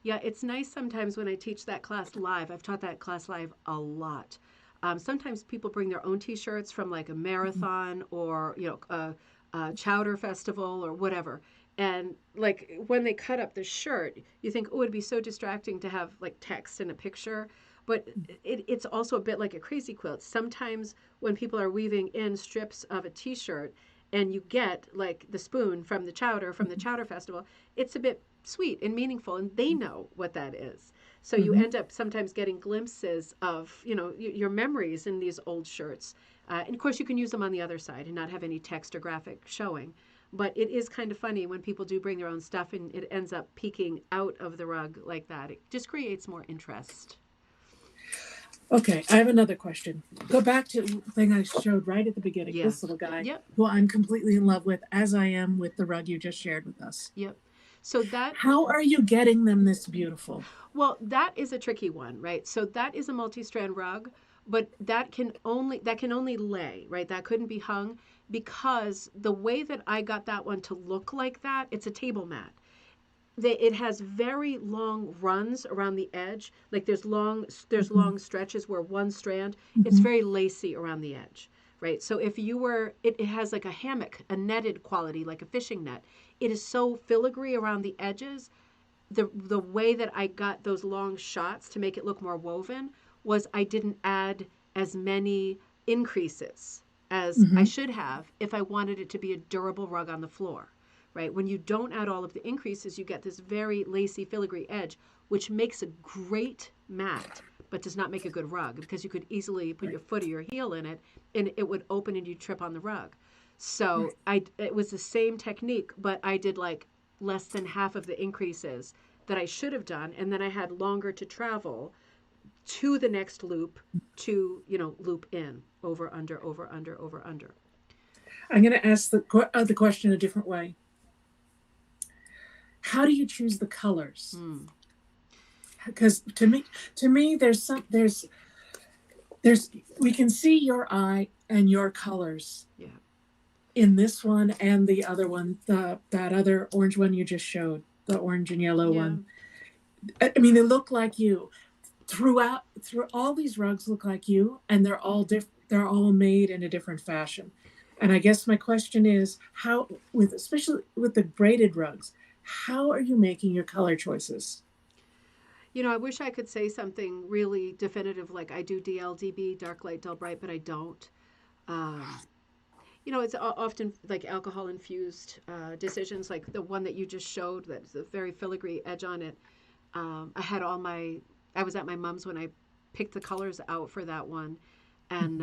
Yeah, it's nice sometimes when I teach that class live. I've taught that class live a lot. Sometimes people bring their own T-shirts from like a marathon or a chowder festival or whatever. And like when they cut up the shirt, you think, oh, it'd be so distracting to have like text and a picture. But it's also a bit like a crazy quilt. Sometimes when people are weaving in strips of a T-shirt and you get like the spoon from the chowder festival, it's a bit sweet and meaningful, and they know what that is. So you end up sometimes getting glimpses of your memories in these old shirts, and of course you can use them on the other side and not have any text or graphic showing. But it is kind of funny when people do bring their own stuff and it ends up peeking out of the rug like that. It just creates more interest. Okay, I have another question. Go back to the thing I showed right at the beginning. Yeah. This little guy, Yep. who I'm completely in love with, as I am with the rug you just shared with us. Yep. So that, How are you getting them this beautiful? well, that is a tricky one, right? So that is a multi-strand rug, but that can only lay, right? That couldn't be hung because the way that I got that one to look like that, it's a table mat. It has very long runs around the edge. Like there's long stretches where one strand, it's very lacy around the edge, right? So if you were, it has like a hammock, a netted quality, like a fishing net. It is so filigree around the edges. The way that I got those long shots to make it look more woven was I didn't add as many increases as I should have if I wanted it to be a durable rug on the floor. Right? When you don't add all of the increases, you get this very lacy filigree edge, which makes a great mat, but does not make a good rug because you could easily put your foot or your heel in it and it would open and you'd trip on the rug. So it was the same technique, but I did like less than half of the increases that I should have done. And then I had longer to travel to the next loop to, loop in, over, under, over, under, over, under. I'm going to ask the question a different way. How do you choose the colors? Because to me, there's we can see your eye and your colors. Yeah. In this one and the other one, that other orange one you just showed, the orange and yellow one. I mean, they look like you. Through all these rugs look like you, and they're all different. They're all made in a different fashion. And I guess my question is, especially with the braided rugs, how are you making your color choices? I wish I could say something really definitive like I do DLDB, dark light, dull bright, but I don't. It's often like alcohol infused decisions, like the one that you just showed, that's a very filigree edge on it. I was at my mom's when I picked the colors out for that one, and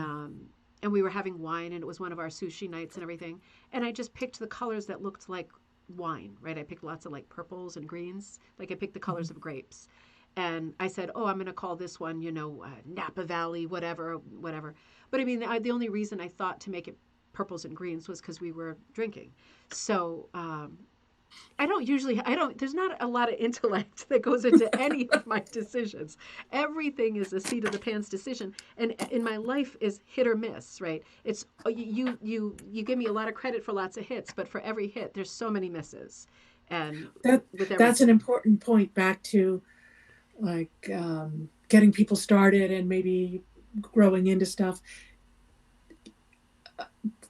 we were having wine, and it was one of our sushi nights and everything, and I just picked the colors that looked like wine, right? I picked lots of like purples and greens, like I picked the colors of grapes. And I said, oh, I'm going to call this one, Napa Valley, whatever. But I mean, the only reason I thought to make it purples and greens was because we were drinking. So there's not a lot of intellect that goes into any of my decisions. Everything is a seat of the pants decision. And in my life is hit or miss, right? It's, you give me a lot of credit for lots of hits, but for every hit, there's so many misses. And that's an important point back to like getting people started and maybe growing into stuff.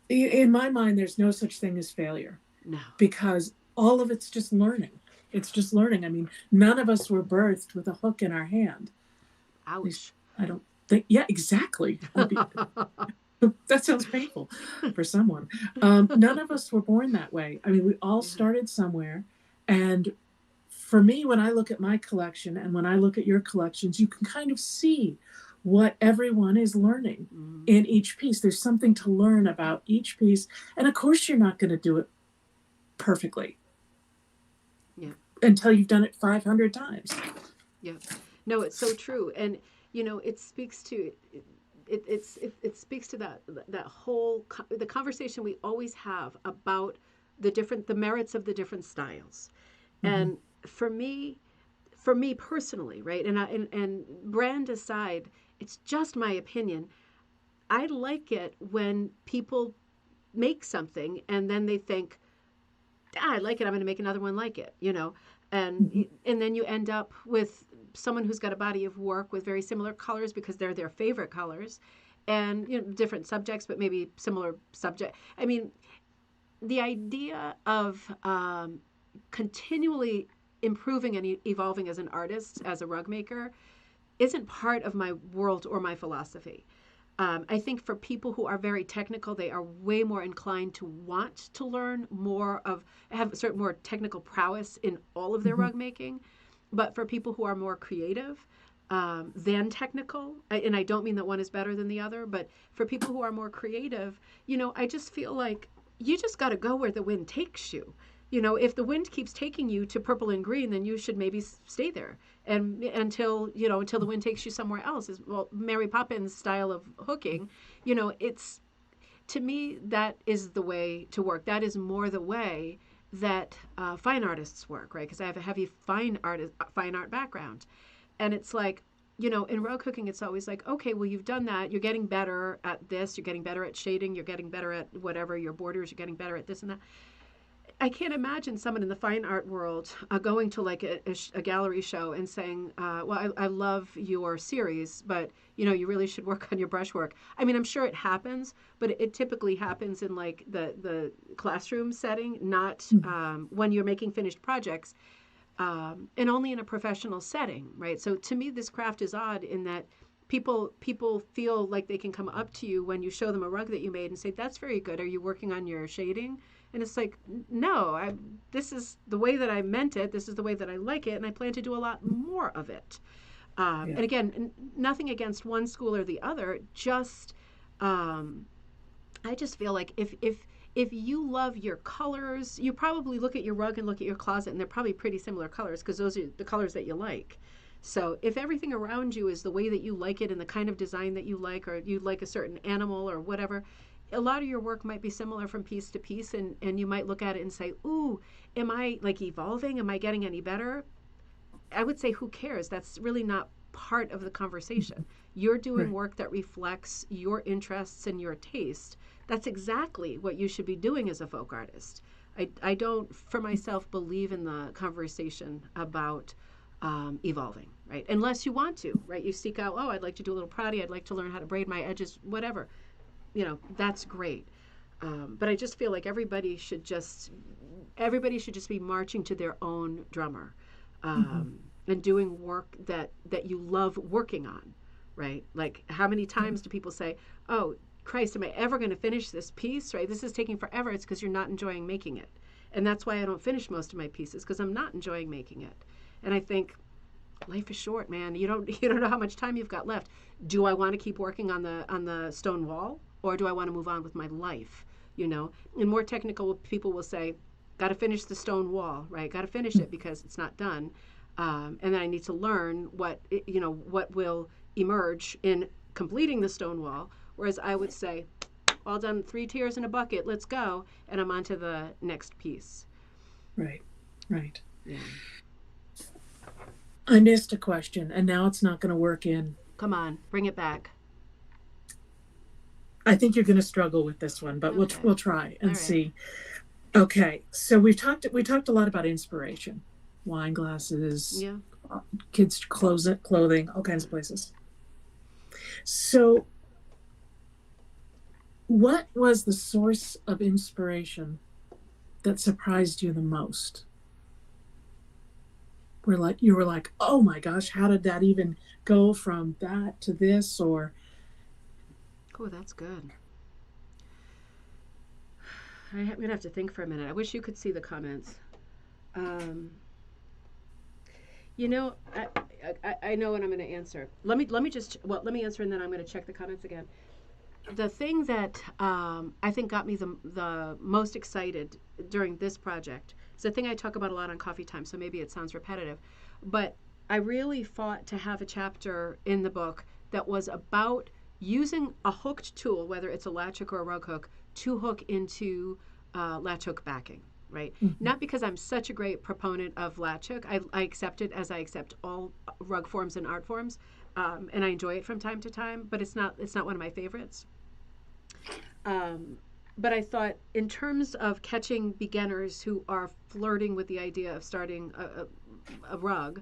In my mind, there's no such thing as failure. No. Because all of it's just learning. It's just learning. I mean, none of us were birthed with a hook in our hand. Ouch. I don't Yeah, exactly. That sounds painful for someone. None of us were born that way. I mean, we all started somewhere. And for me, when I look at my collection and when I look at your collections, you can kind of see what everyone is learning in each piece. There's something to learn about each piece. And of course, you're not going to do it perfectly. Yeah. Until you've done it 500 times. Yeah. No, it's so true. And, it speaks to it speaks to that whole the conversation we always have about the merits of the different styles. And for me personally, right? And brand aside, it's just my opinion. I like it when people make something and then they think, I like it, I'm going to make another one like it, and then you end up with someone who's got a body of work with very similar colors because they're their favorite colors, and different subjects, but maybe similar subject. I mean, the idea of continually improving and evolving as an artist, as a rug maker, isn't part of my world or my philosophy. I think for people who are very technical, they are way more inclined to want to learn have a certain more technical prowess in all of their rug making. But for people who are more creative than technical, and I don't mean that one is better than the other, but for people who are more creative, I just feel like you just got to go where the wind takes you. If the wind keeps taking you to purple and green, then you should maybe stay there and until the wind takes you somewhere else. Is Mary Poppins style of hooking. It's, to me, that is the way to work. That is more the way that fine artists work, right? Because I have a heavy fine art background, and it's like, in rug hooking, it's always like, okay, well, you've done that. You're getting better at this. You're getting better at shading. You're getting better at whatever your borders. You're getting better at this and that. I can't imagine someone in the fine art world going to like a gallery show and saying, well, I love your series, but you really should work on your brushwork. I mean, I'm sure it happens, but it typically happens in like the classroom setting, not when you're making finished projects, and only in a professional setting, right? So to me, this craft is odd in that people feel like they can come up to you when you show them a rug that you made and say, that's very good. Are you working on your shading? And it's like, no, this is the way that I meant it. This is the way that I like it. And I plan to do a lot more of it. And again, nothing against one school or the other. Just, I just feel like if you love your colors, you probably look at your rug and look at your closet, and they're probably pretty similar colors because those are the colors that you like. So if everything around you is the way that you like it and the kind of design that you like, or you like a certain animal or whatever, a lot of your work might be similar from piece to piece, and you might look at it and say, ooh, am I like evolving? Am I getting any better? I would say, who cares? That's really not part of the conversation. You're doing work that reflects your interests and your taste. That's exactly what you should be doing as a folk artist. I don't, for myself, believe in the conversation about evolving, right? Unless you want to, right? You seek out, oh, I'd like to do a little proddy. I'd like to learn how to braid my edges, whatever. That's great. But I just feel like everybody should just be marching to their own drummer, and doing work that you love working on, right? Like, how many times do people say, oh, Christ, am I ever going to finish this piece, right? This is taking forever. It's because you're not enjoying making it. And that's why I don't finish most of my pieces, because I'm not enjoying making it. And I think life is short, man. You don't know how much time you've got left. Do I want to keep working on the stone wall, or do I want to move on with my life? And more technical people will say, got to finish the stone wall, right? Got to finish it because it's not done, and then I need to learn what will emerge in completing the stone wall. Whereas I would say, all done, 3 tiers in a bucket, let's go, and I'm on to the next piece. Right. Yeah. I missed a question, and now it's not going to work in. Come on, bring it back. I think you're going to struggle with this one, but okay. we'll try and see. Okay, so we talked a lot about inspiration, wine glasses, kids' clothing, all kinds of places. So, what was the source of inspiration that surprised you the most? were like, you were like, oh my gosh, how did that even go from that to this? Or Oh, that's good. I'm going to have to think for a minute. I wish you could see the comments. Um, you know, I know what I'm going to answer. Let me just, well, let me answer and then I'm going to check the comments again. The thing that I think got me the most excited during this project is the thing I talk about a lot on Coffee Time, so maybe it sounds repetitive, but I really fought to have a chapter in the book that was about using a hooked tool, whether it's a latch hook or a rug hook, to hook into latch hook backing. Right? mm-hmm. Not because I'm such a great proponent of latch hook. I accept it as I accept all rug forms and art forms, and I enjoy it from time to time. But it's not one of my favorites. Um, but I thought, in terms of catching beginners who are flirting with the idea of starting a rug,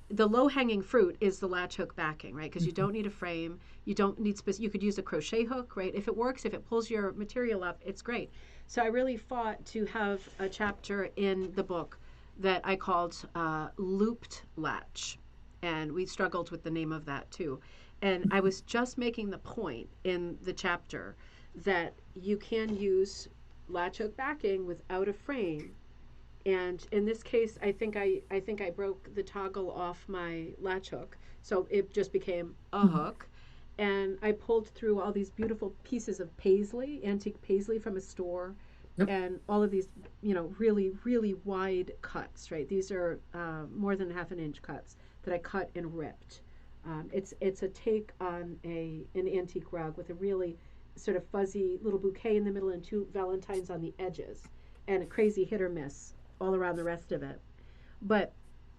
the low hanging fruit is the latch hook backing, right? Because you don't need a frame. You don't need you could use a crochet hook, right? If it works, if it pulls your material up, it's great. So I really fought to have a chapter in the book that I called Looped Latch. And we struggled with the name of that too. And I was just making the point in the chapter that you can use latch hook backing without a frame. And in this case, I think I broke the toggle off my latch hook, so it just became a hook. And I pulled through all these beautiful pieces of paisley, antique paisley from a store, Yep. and all of these, really, really wide cuts. Right, these are more than half an inch cuts that I cut and ripped. It's a take on an antique rug with a really sort of fuzzy little bouquet in the middle and two valentines on the edges, and a crazy hit or miss all around the rest of it. But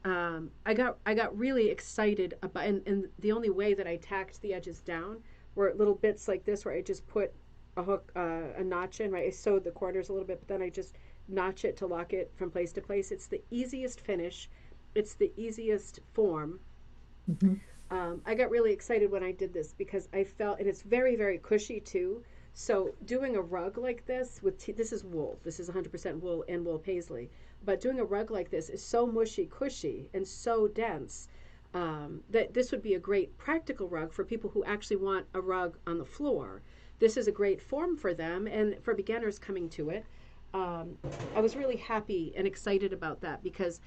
I got really excited about, and the only way that I tacked the edges down were little bits like this, where I just put a hook, a notch in. Right, I sewed the corners a little bit, but then I just notch it to lock it from place to place. It's the easiest finish. It's the easiest form. Mm-hmm. I got really excited when I did this because I felt, and it's very, very cushy too. So doing a rug like this this is wool. This is 100% wool and wool paisley. But doing a rug like this is so mushy cushy and so dense that this would be a great practical rug for people who actually want a rug on the floor. This is a great form for them and for beginners coming to it. I was really happy and excited about that because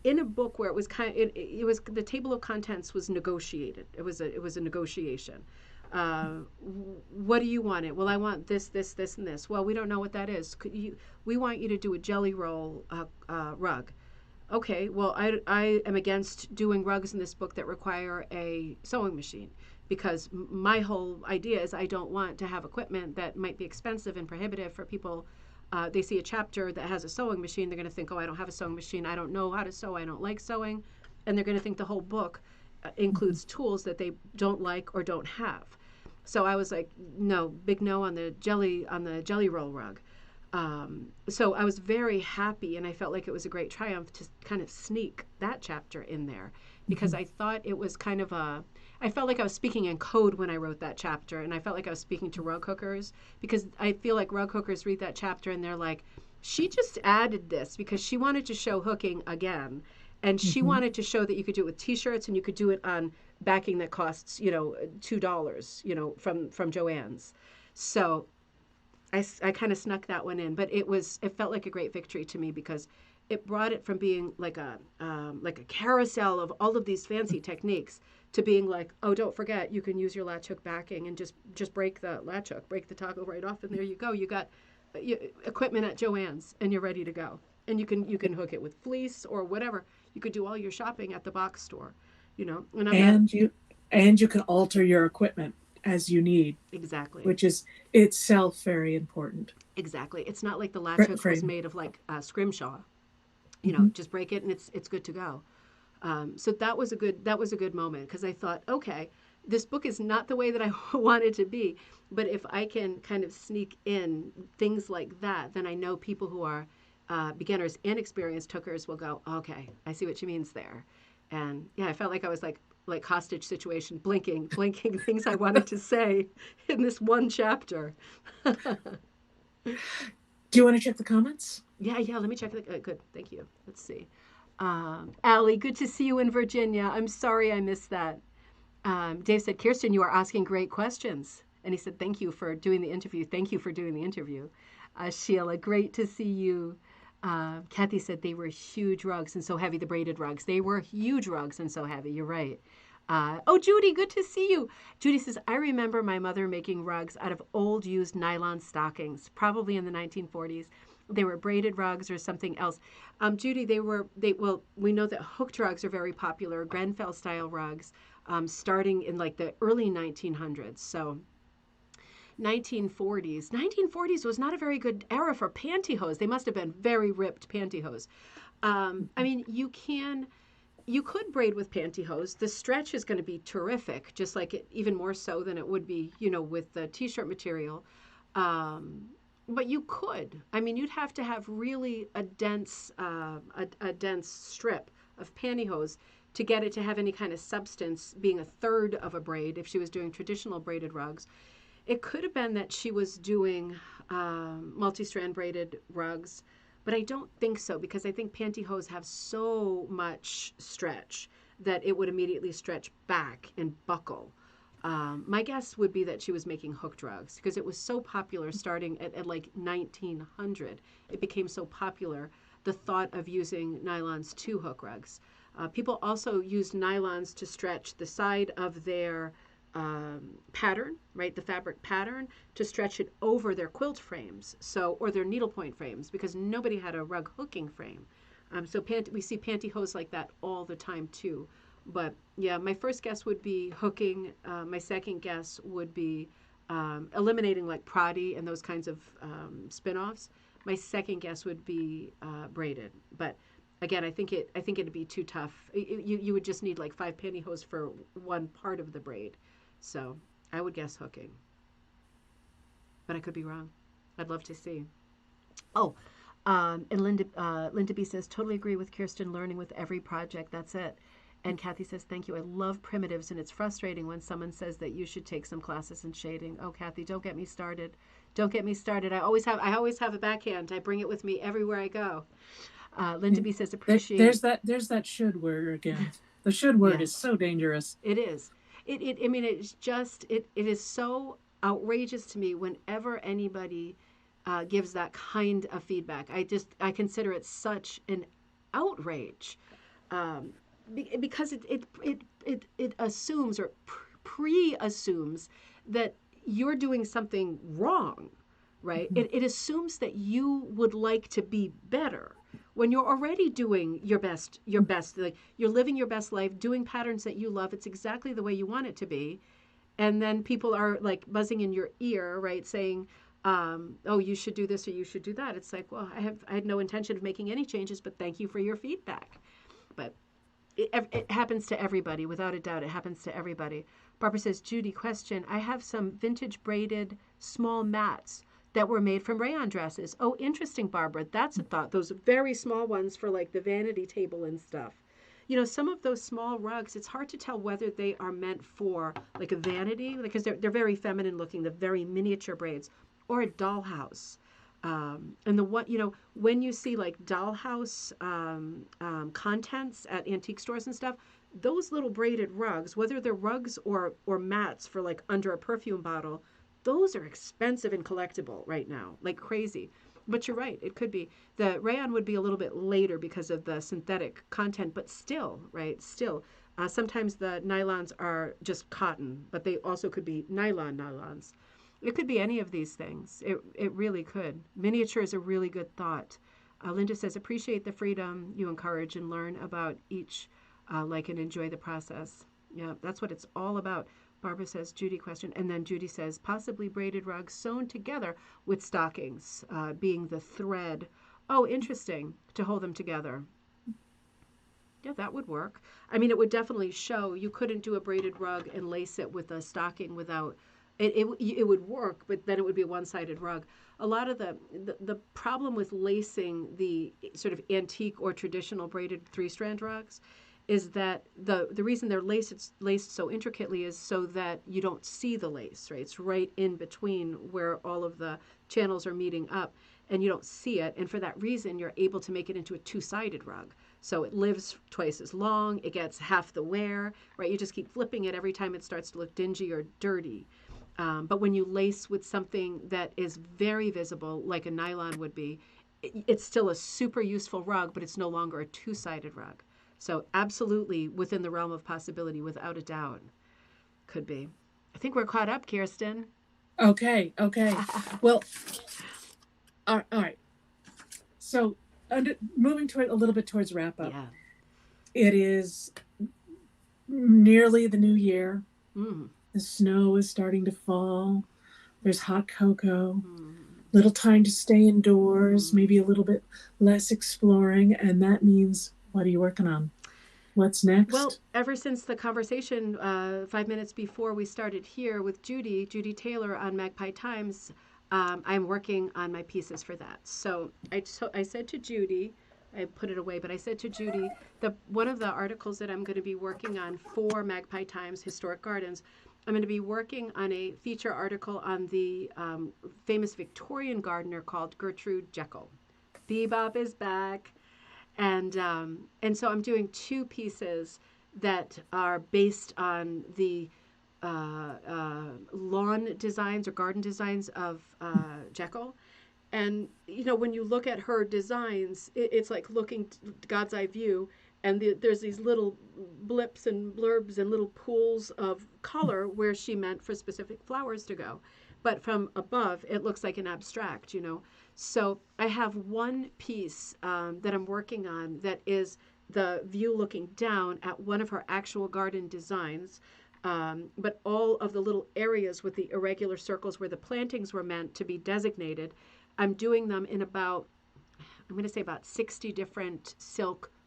in a book where it was it was the table of contents was negotiated. It was a negotiation. What do you want it? Well, I want this, this, this, and this. Well, we don't know what that is. We want you to do a jelly roll rug. Okay, well, I am against doing rugs in this book that require a sewing machine because my whole idea is I don't want to have equipment that might be expensive and prohibitive for people. They see a chapter that has a sewing machine, they're going to think, oh, I don't have a sewing machine, I don't know how to sew, I don't like sewing, and they're going to think the whole book includes tools that they don't like or don't have. So I was like, no, big no on the jelly roll rug. So I was very happy, and I felt like it was a great triumph to kind of sneak that chapter in there because I thought it was kind of I felt like I was speaking in code when I wrote that chapter, and I felt like I was speaking to rug hookers because I feel like rug hookers read that chapter and they're like, she just added this because she wanted to show hooking again, and she wanted to show that you could do it with T-shirts and you could do it on backing that costs $2 from Joann's. So I kind of snuck that one in, but it felt like a great victory to me because it brought it from being like a carousel of all of these fancy techniques to being like, oh, don't forget you can use your latch hook backing and just break the latch hook, break the toggle right off, and there you go. You got equipment at Joann's and you're ready to go. And you can hook it with fleece or whatever. You could do all your shopping at the box store, And you can alter your equipment as you need. Exactly. Which is itself very important. Exactly. It's not like the latch hook was made of like scrimshaw. Just break it and it's good to go. So that was a good moment because I thought, okay, this book is not the way that I want it to be, but if I can kind of sneak in things like that, then I know people who are beginners and experienced hookers will go, okay, I see what she means there. And yeah, I felt like I was like hostage situation, blinking things I wanted to say in this one chapter. Do you want to check the comments? Yeah. Let me check. Good. Thank you. Let's see. Allie, good to see you in Virginia. I'm sorry I missed that. Dave said, Kirsten, you are asking great questions. And he said, thank you for doing the interview. Thank you for doing the interview. Sheila, great to see you. Kathy said they were huge rugs and so heavy, the braided rugs. They were huge rugs and so heavy. You're right. Oh, Judy, good to see you. Judy says, I remember my mother making rugs out of old used nylon stockings, probably in the 1940s. They were braided rugs or something else. Judy, we know that hooked rugs are very popular, Grenfell style rugs, starting in like the early 1900s. So 1940s was not a very good era for pantyhose. They must have been very ripped pantyhose. I mean, you could braid with pantyhose. The stretch is going to be terrific, just like it, even more so than it would be, with the t-shirt material. But you could. I mean, you'd have to have really a dense strip of pantyhose to get it to have any kind of substance, being a third of a braid if she was doing traditional braided rugs. It could have been that she was doing multi-strand braided rugs, but I don't think so because I think pantyhose have so much stretch that it would immediately stretch back and buckle. My guess would be that she was making hooked rugs because it was so popular starting at like 1900. It became so popular, the thought of using nylons to hook rugs. People also used nylons to stretch the side of their pattern, right, the fabric pattern, to stretch it over their quilt frames, or their needlepoint frames, because nobody had a rug hooking frame. So we see pantyhose like that all the time too. But yeah, my first guess would be hooking. My second guess would be eliminating like Pradi and those kinds of spin-offs. My second guess would be braided. But again, I think it'd be too tough. You would just need like 5 pantyhose for one part of the braid. So I would guess hooking. But I could be wrong. I'd love to see. Oh, and Linda B says, totally agree with Kirsten, learning with every project. That's it. And Kathy says, thank you. I love primitives, and it's frustrating when someone says that you should take some classes in shading. Oh, Kathy, don't get me started. Don't get me started. I always have a backhand. I bring it with me everywhere I go. Linda B says, appreciate. There's that should word again. The should word is so dangerous. It is. I mean, it's just, it is so outrageous to me whenever anybody gives that kind of feedback. I consider it such an outrage. Because it assumes or pre-assumes that you're doing something wrong, right? It assumes that you would like to be better when you're already doing your best, like you're living your best life, doing patterns that you love. It's exactly the way you want it to be. And then people are like buzzing in your ear, right? Saying, oh, you should do this or you should do that. It's like, well, I had no intention of making any changes, but thank you for your feedback. But it happens to everybody, without a doubt. It happens to everybody. Barbara says, Judy, question. I have some vintage braided small mats that were made from rayon dresses. Oh, interesting, Barbara. That's a thought. Those very small ones for like the vanity table and stuff. Some of those small rugs, it's hard to tell whether they are meant for like a vanity, because they're very feminine looking, the very miniature braids, or a dollhouse. And when you see like dollhouse contents at antique stores and stuff, those little braided rugs, whether they're rugs or mats for like under a perfume bottle, those are expensive and collectible right now, like crazy. But you're right, it could be. The rayon would be a little bit later because of the synthetic content, but still, right, still. Sometimes the nylons are just cotton, but they also could be nylons. It could be any of these things. It really could. Miniature is a really good thought. Linda says, appreciate the freedom you encourage and learn about each, like and enjoy the process. Yeah, that's what it's all about. Barbara says, Judy question. And then Judy says, possibly braided rugs sewn together with stockings, being the thread. Oh, interesting, to hold them together. Yeah, that would work. I mean, it would definitely show. You couldn't do a braided rug and lace it with a stocking without... It would work, but then it would be a one-sided rug. A lot of the problem with lacing the sort of antique or traditional braided 3-strand rugs is that the reason they're laced so intricately is so that you don't see the lace, right? It's right in between where all of the channels are meeting up, and you don't see it. And for that reason, you're able to make it into a 2-sided rug. So it lives twice as long. It gets half the wear, right? You just keep flipping it every time it starts to look dingy or dirty. But when you lace with something that is very visible, like a nylon would be, it's still a super useful rug, but it's no longer a two-sided rug. So absolutely within the realm of possibility, without a doubt, could be. I think we're caught up, Kirsten. Okay. Well, all right. So, moving toward a little bit towards wrap up. Yeah. It is nearly the new year. Mm. The snow is starting to fall. There's hot cocoa. Little time to stay indoors. Maybe a little bit less exploring, and that means, what are you working on? What's next? Well, ever since the conversation 5 minutes before we started here with Judy Taylor on Magpie Times, I'm working on my pieces for that. So I said to Judy, I put it away, but I said to Judy, one of the articles that I'm going to be working on for Magpie Times Historic Gardens, I'm going to be working on a feature article on the famous Victorian gardener called Gertrude Jekyll. Bebop is back. And so I'm doing two pieces that are based on the lawn designs or garden designs of Jekyll. And, when you look at her designs, it's like looking God's eye view, and there's these little blips and blurbs and little pools of color where she meant for specific flowers to go. But from above, it looks like an abstract. So I have one piece that I'm working on that is the view looking down at one of her actual garden designs. But all of the little areas with the irregular circles where the plantings were meant to be designated, I'm doing them in about 60 different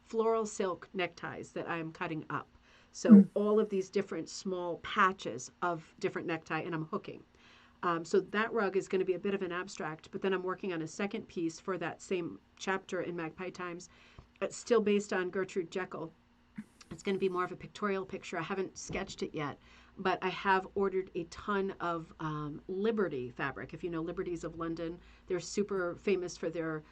floral silk neckties that I'm cutting up. So all of these different small patches of different necktie, and I'm hooking. So that rug is going to be a bit of an abstract, but then I'm working on a second piece for that same chapter in Magpie Times. It's still based on Gertrude Jekyll. It's going to be more of a pictorial picture. I haven't sketched it yet, but I have ordered a ton of Liberty fabric. If you know Liberties of London, they're super famous for their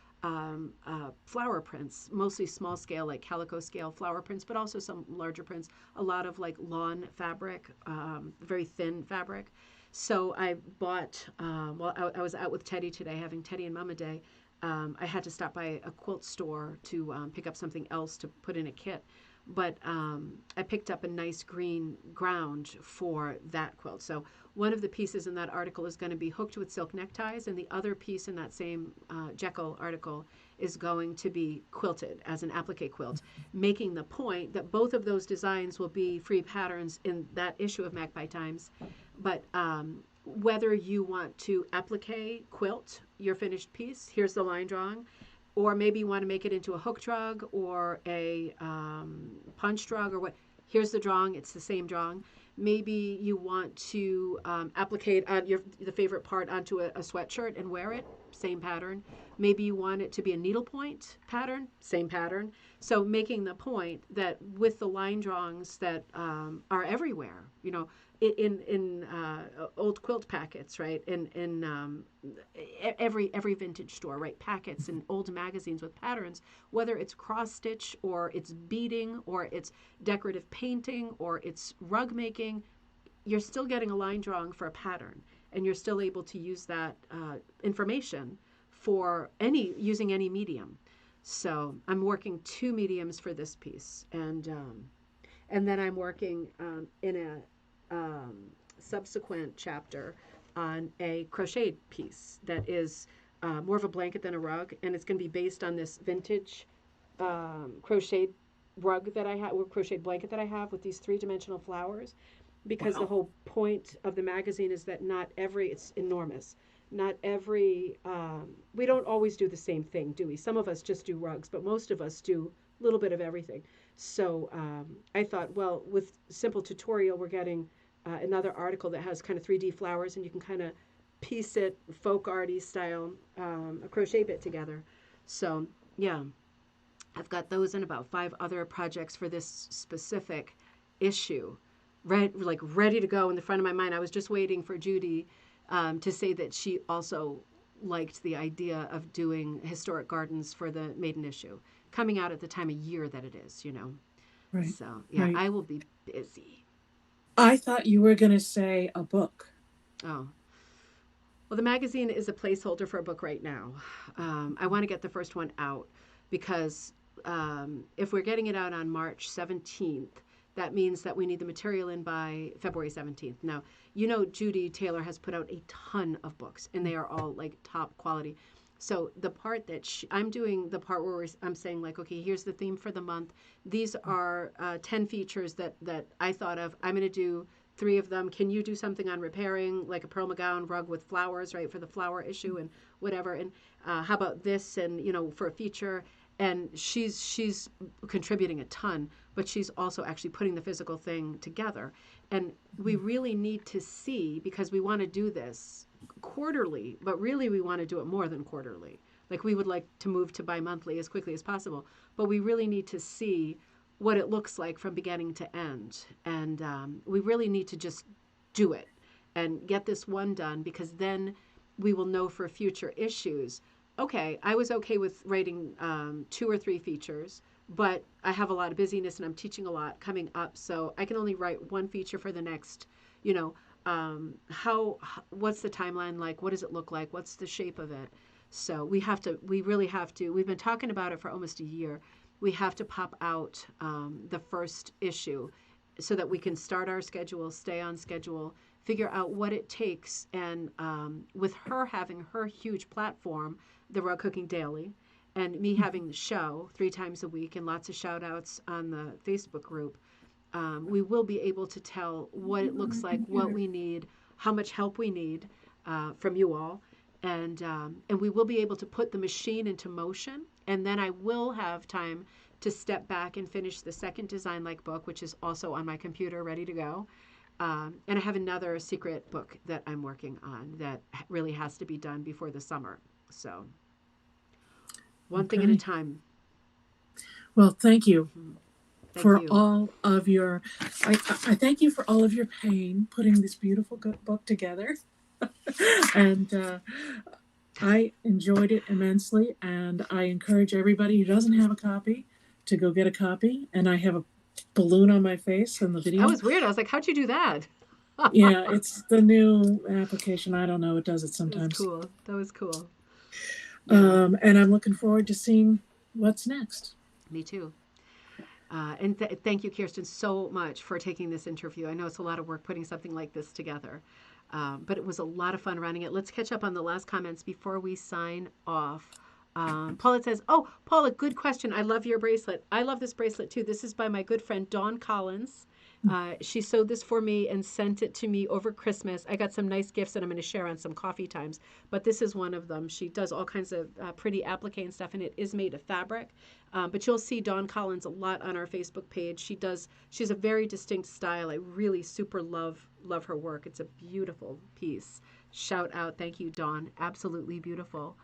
flower prints, mostly small scale, like calico scale flower prints, but also some larger prints, a lot of like lawn fabric, very thin fabric. So I bought, I was out with Teddy today, having Teddy and Mama Day. I had to stop by a quilt store to pick up something else to put in a kit. But I picked up a nice green ground for that quilt. So one of the pieces in that article is going to be hooked with silk neckties, and the other piece in that same Jekyll article is going to be quilted as an applique quilt, making the point that both of those designs will be free patterns in that issue of Magpie Times. But whether you want to applique quilt your finished piece, here's the line drawing, or maybe you want to make it into a hook drug or a punch drug or what. Here's the drawing. It's the same drawing. Maybe you want to applique the favorite part onto a sweatshirt and wear it. Same pattern. Maybe you want it to be a needlepoint pattern. Same pattern. So making the point that with the line drawings that are everywhere, in old quilt packets, right? In every vintage store, right? Packets and old magazines with patterns, whether it's cross stitch or it's beading or it's decorative painting or it's rug making, you're still getting a line drawing for a pattern, and you're still able to use that information for using any medium. So I'm working two mediums for this piece, and then I'm working in a subsequent chapter on a crocheted piece that is more of a blanket than a rug, and it's going to be based on this vintage crocheted rug that I have, or crocheted blanket that I have with these three-dimensional flowers, because the whole point of the magazine is that it's enormous. Not every, we don't always do the same thing, do we? Some of us just do rugs, but most of us do a little bit of everything. So I thought, well, with simple tutorial, we're getting another article that has kind of 3D flowers, and you can kind of piece it folk arty style, a crochet bit together. So yeah, I've got those and about 5 other projects for this specific issue, ready to go in the front of my mind. I was just waiting for Judy to say that she also liked the idea of doing historic gardens for the maiden issue, coming out at the time of year that it is, you know. Right. So, yeah, Right. I will be busy. I thought you were going to say a book. Oh, well, the magazine is a placeholder for a book right now. I want to get the first one out because if we're getting it out on March 17th, that means that we need the material in by February 17th. Now, you know, Judy Taylor has put out a ton of books, and they are all like top quality. So the part that I'm doing, the part where I'm saying like, okay, here's the theme for the month. These are 10 features that I thought of. I'm going to do 3 of them. Can you do something on repairing, like a Pearl McGowan rug with flowers, right, for the flower issue and whatever? And how about this? And you know, for a feature. And she's contributing a ton, but she's also actually putting the physical thing together. And we really need to see, because we want to do this quarterly, but really we want to do it more than quarterly. Like we would like to move to bi-monthly as quickly as possible, but we really need to see what it looks like from beginning to end. And we really need to just do it and get this one done, because then we will know for future issues. Okay, I was okay with writing 2 or 3 features, but I have a lot of busyness and I'm teaching a lot coming up, so I can only write 1 feature for the next, you know, what's the timeline like? What does it look like? What's the shape of it? So we really have to, we've been talking about it for almost a year. We have to pop out the first issue so that we can start our schedule, stay on schedule, figure out what it takes. And with her having her huge platform, the Rug Cooking Daily, and me having the show 3 times a week and lots of shout outs on the Facebook group, we will be able to tell what it looks like, what we need, how much help we need from you all. And we will be able to put the machine into motion. And then I will have time to step back and finish the second Design Like book, which is also on my computer, ready to go. And I have another secret book that I'm working on that really has to be done before the summer. So one thing at a time. Well, thank you. Thank for you. all of your, I thank you for all of your pain putting this beautiful book together. And I enjoyed it immensely, and I encourage everybody who doesn't have a copy to go get a copy. And I have a balloon on my face in the video. That was weird. I was like, how'd you do that? Yeah, it's the new application. I don't know. It does it sometimes. That was cool. And I'm looking forward to seeing what's next. Me too. And thank you, Kirsten, so much for taking this interview. I know it's a lot of work putting something like this together, but it was a lot of fun running it. Let's catch up on the last comments before we sign off. Paulette says, oh, Paula, good question. I love your bracelet. I love this bracelet too. This is by my good friend, Dawn Collins. She sewed this for me and sent it to me over Christmas. I got some nice gifts that I'm going to share on some coffee times, but this is one of them. She does all kinds of pretty applique and stuff, and it is made of fabric. But you'll see Dawn Collins a lot on our Facebook page. She's a very distinct style. I really super love her work. It's a beautiful piece. Shout out. Thank you, Dawn. Absolutely beautiful.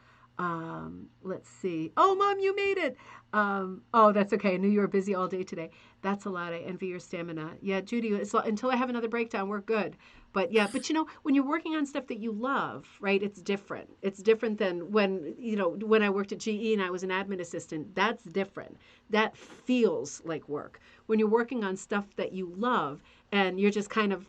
Let's see. Oh, Mom, you made it. Oh, that's okay. I knew you were busy all day today. That's a lot. I envy your stamina. Yeah, Judy, until I have another breakdown, we're good. But you know, when you're working on stuff that you love, right, it's different. It's different than when I worked at GE and I was an admin assistant. That's different. That feels like work. When you're working on stuff that you love and you're just kind of,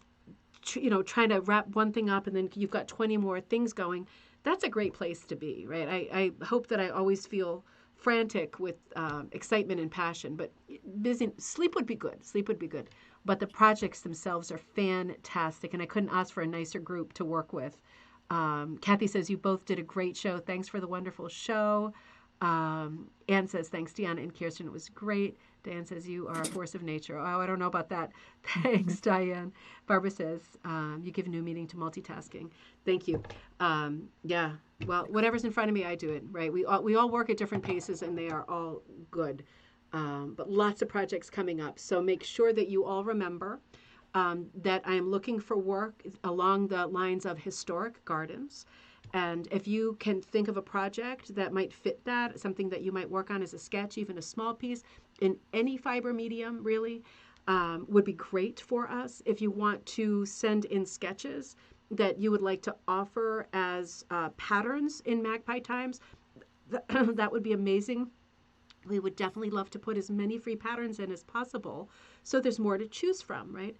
trying to wrap one thing up and then you've got 20 more things going, that's a great place to be, right? I hope that I always feel frantic with excitement and passion, but busy. Sleep would be good. But the projects themselves are fantastic, and I couldn't ask for a nicer group to work with. Kathy says, you both did a great show. Thanks for the wonderful show. Anne says, thanks, Deana and Kirsten. It was great. Diane says, you are a force of nature. Oh, I don't know about that. Thanks, Diane. Barbara says, you give new meaning to multitasking. Thank you. Yeah, well, whatever's in front of me, I do it, right? We all work at different paces, and they are all good. But lots of projects coming up. So make sure that you all remember that I am looking for work along the lines of historic gardens. And if you can think of a project that might fit that, something that you might work on as a sketch, even a small piece, in any fiber medium, really, would be great for us. If you want to send in sketches that you would like to offer as patterns in Magpie Times, that would be amazing. we would definitely love to put as many free patterns in as possible so there's more to choose from, right?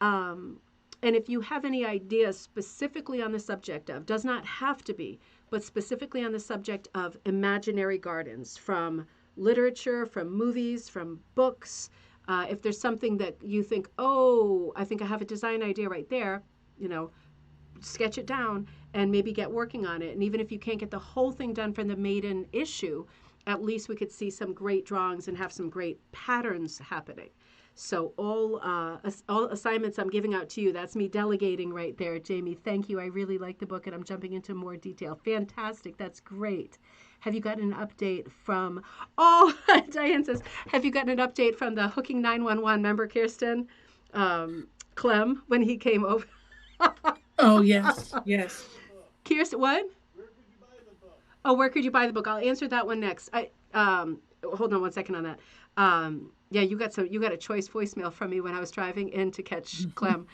And if you have any ideas specifically on the subject of, does not have to be, but specifically on the subject of imaginary gardens, from literature, from movies, from books, if there's something that you think, oh, I think I have a design idea right there, you know, sketch it down and maybe get working on it. And even if you can't get the whole thing done from the maiden issue, at least we could see some great drawings and have some great patterns happening. So all assignments I'm giving out to you, that's me delegating right there, Jamie. Thank you. I really like the book and I'm jumping into more detail. Fantastic. That's great. Have you gotten an update from, oh, Diane says, have you gotten an update from the Hooking 911 member, Kirsten? Clem, when he came over. Oh, yes, yes. Kirsten, what? Oh, where could you buy the book? I'll answer that one next. Hold on one second on that. Yeah, you got a choice voicemail from me when I was driving in to catch Clem.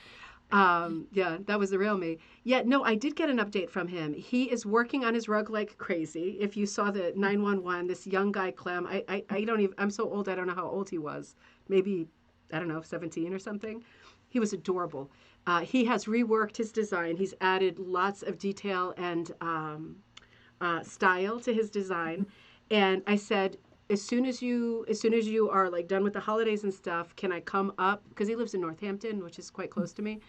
Yeah, that was the real me. Yeah, no, I did get an update from him. He is working on his rug like crazy. If you saw the 911, this young guy, Clem, I don't even, I'm so old, I don't know how old he was. Maybe, I don't know, 17 or something. He was adorable. He has reworked his design. He's added lots of detail and style to his design. And I said, as soon as you are like done with the holidays and stuff, can I come up? Because he lives in Northampton, which is quite close to me,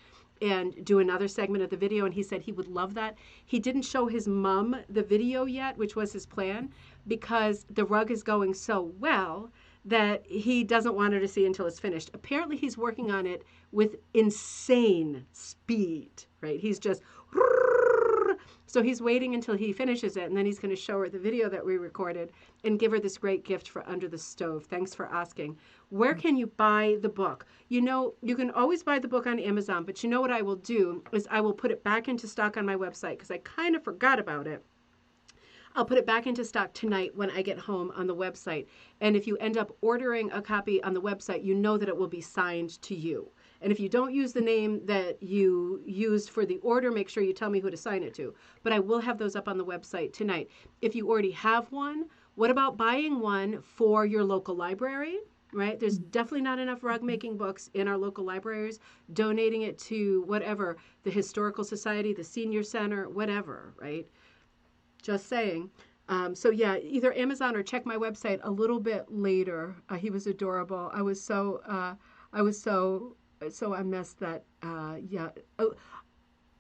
and do another segment of the video. And he said he would love that. He didn't show his mom the video yet, which was his plan, because the rug is going so well that he doesn't want her to see until it's finished. Apparently he's working on it with insane speed, right? He's just, so he's waiting until he finishes it, and then he's going to show her the video that we recorded and give her this great gift for Under the Stove. Thanks for asking. Where can you buy the book? You know, you can always buy the book on Amazon, but you know what I will do is I will put it back into stock on my website because I kind of forgot about it. I'll put it back into stock tonight when I get home on the website. And if you end up ordering a copy on the website, you know that it will be signed to you. And if you don't use the name that you used for the order, make sure you tell me who to sign it to. But I will have those up on the website tonight. If you already have one, what about buying one for your local library? Right? There's definitely not enough rug making books in our local libraries. Donating it to whatever, the Historical Society, the Senior Center, whatever, right? Just saying. So yeah, either Amazon or check my website a little bit later. He was adorable. I was so I messed that. Yeah. Oh,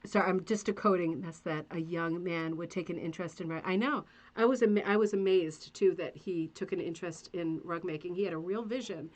sorry. I'm just decoding. Mess that a young man would take an interest in. I know. I was amazed too that he took an interest in rug making. He had a real vision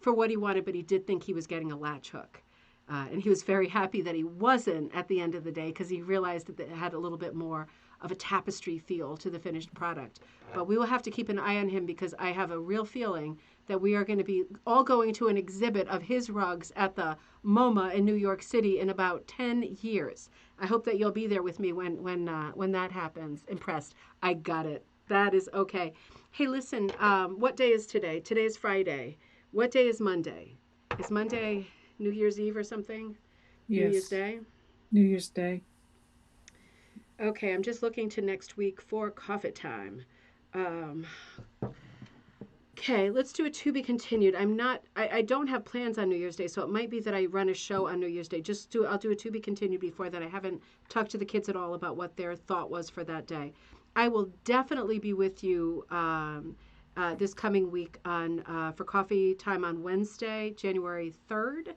for what he wanted, but he did think he was getting a latch hook. And he was very happy that he wasn't at the end of the day because he realized that it had a little bit more of a tapestry feel to the finished product. But we will have to keep an eye on him because I have a real feeling that we are going to be all going to an exhibit of his rugs at the MoMA in New York City in about 10 years. I hope that you'll be there with me when that happens. Impressed. I got it. That is okay. Hey, listen, what day is today? Today is Friday. What day is Monday? Is Monday New Year's Eve or something? Yes. New Year's Day? New Year's Day. Okay, I'm just looking to next week for coffee time. Okay, let's do a to be continued. I don't have plans on New Year's Day, so it might be that I run a show on New Year's Day. I'll do a to be continued before that. I haven't talked to the kids at all about what their thought was for that day. I will definitely be with you this coming week for coffee time on Wednesday, January 3rd.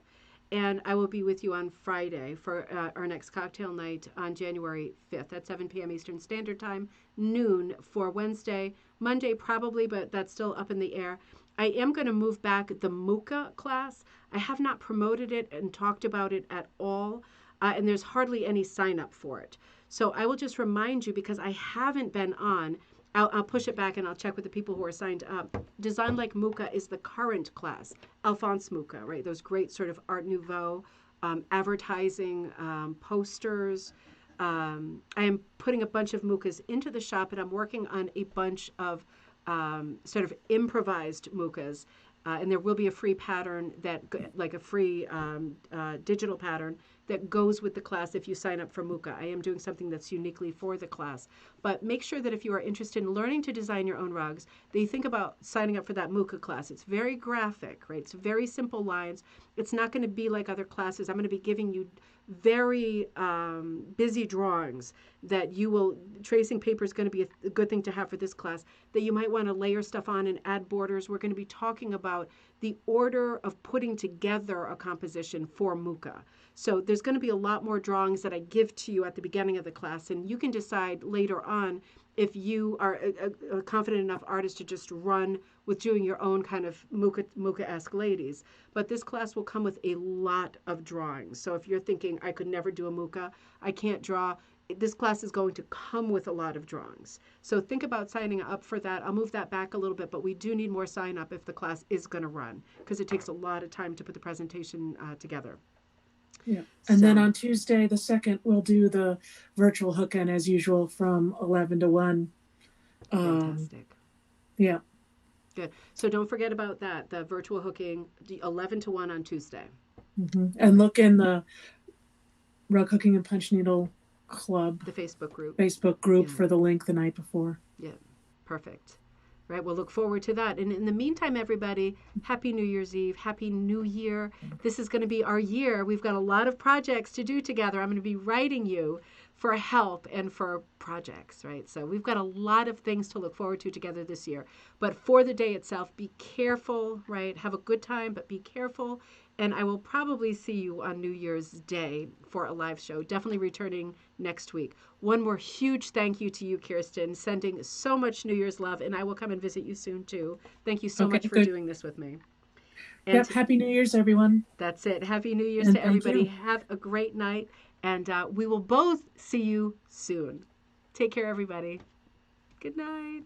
And I will be with you on Friday for our next cocktail night on January 5th at 7 p.m. Eastern Standard Time, noon for Wednesday. Monday probably, but that's still up in the air. I am going to move back the Mucha class. I have not promoted it and talked about it at all, and there's hardly any sign up for it. So I will just remind you, because I haven't been on, I'll push it back and I'll check with the people who are signed up. Design Like Mucha is the current class. Alphonse Mucha, right? Those great sort of Art Nouveau advertising posters. I am putting a bunch of Muchas into the shop, and I'm working on a bunch of sort of improvised Muchas. And there will be a free pattern like a free digital pattern that goes with the class if you sign up for Mucha. I am doing something that's uniquely for the class. But make sure that if you are interested in learning to design your own rugs, that you think about signing up for that Mucha class. It's very graphic, right? It's very simple lines. It's not going to be like other classes. I'm going to be giving you very busy drawings that you will, tracing paper is going to be a good thing to have for this class, that you might want to layer stuff on and add borders. We're going to be talking about the order of putting together a composition for Mucha. So there's going to be a lot more drawings that I give to you at the beginning of the class, and you can decide later on if you are a confident enough artist to just run with doing your own kind of Mucha-esque ladies. But this class will come with a lot of drawings. So if you're thinking, I could never do a Mucha, I can't draw, this class is going to come with a lot of drawings. So think about signing up for that. I'll move that back a little bit, but we do need more sign up if the class is going to run, because it takes a lot of time to put the presentation together. Yeah. And then on Tuesday, the 2nd, we'll do the virtual hook-in as usual from 11 to 1. Fantastic. Yeah. Good. So don't forget about that, the virtual hooking, 11 to 1 on Tuesday. Mm-hmm. And look in the Rug Hooking and Punch Needle Club, the Facebook group. Yeah. For the link the night before. Yeah. Perfect. Right, we'll look forward to that. And in the meantime, everybody, Happy New Year's Eve, Happy New Year. This is going to be our year. We've got a lot of projects to do together. I'm going to be writing you for help and for projects, right? So we've got a lot of things to look forward to together this year. But for the day itself, be careful, right? Have a good time, but be careful. And I will probably see you on New Year's Day for a live show, definitely returning next week. One more huge thank you to you, Kirsten, sending so much New Year's love, and I will come and visit you soon, too. Thank you so much for doing this with me. And yep, Happy New Year's, everyone. That's it. Happy New Year's to everybody. Have a great night, and we will both see you soon. Take care, everybody. Good night.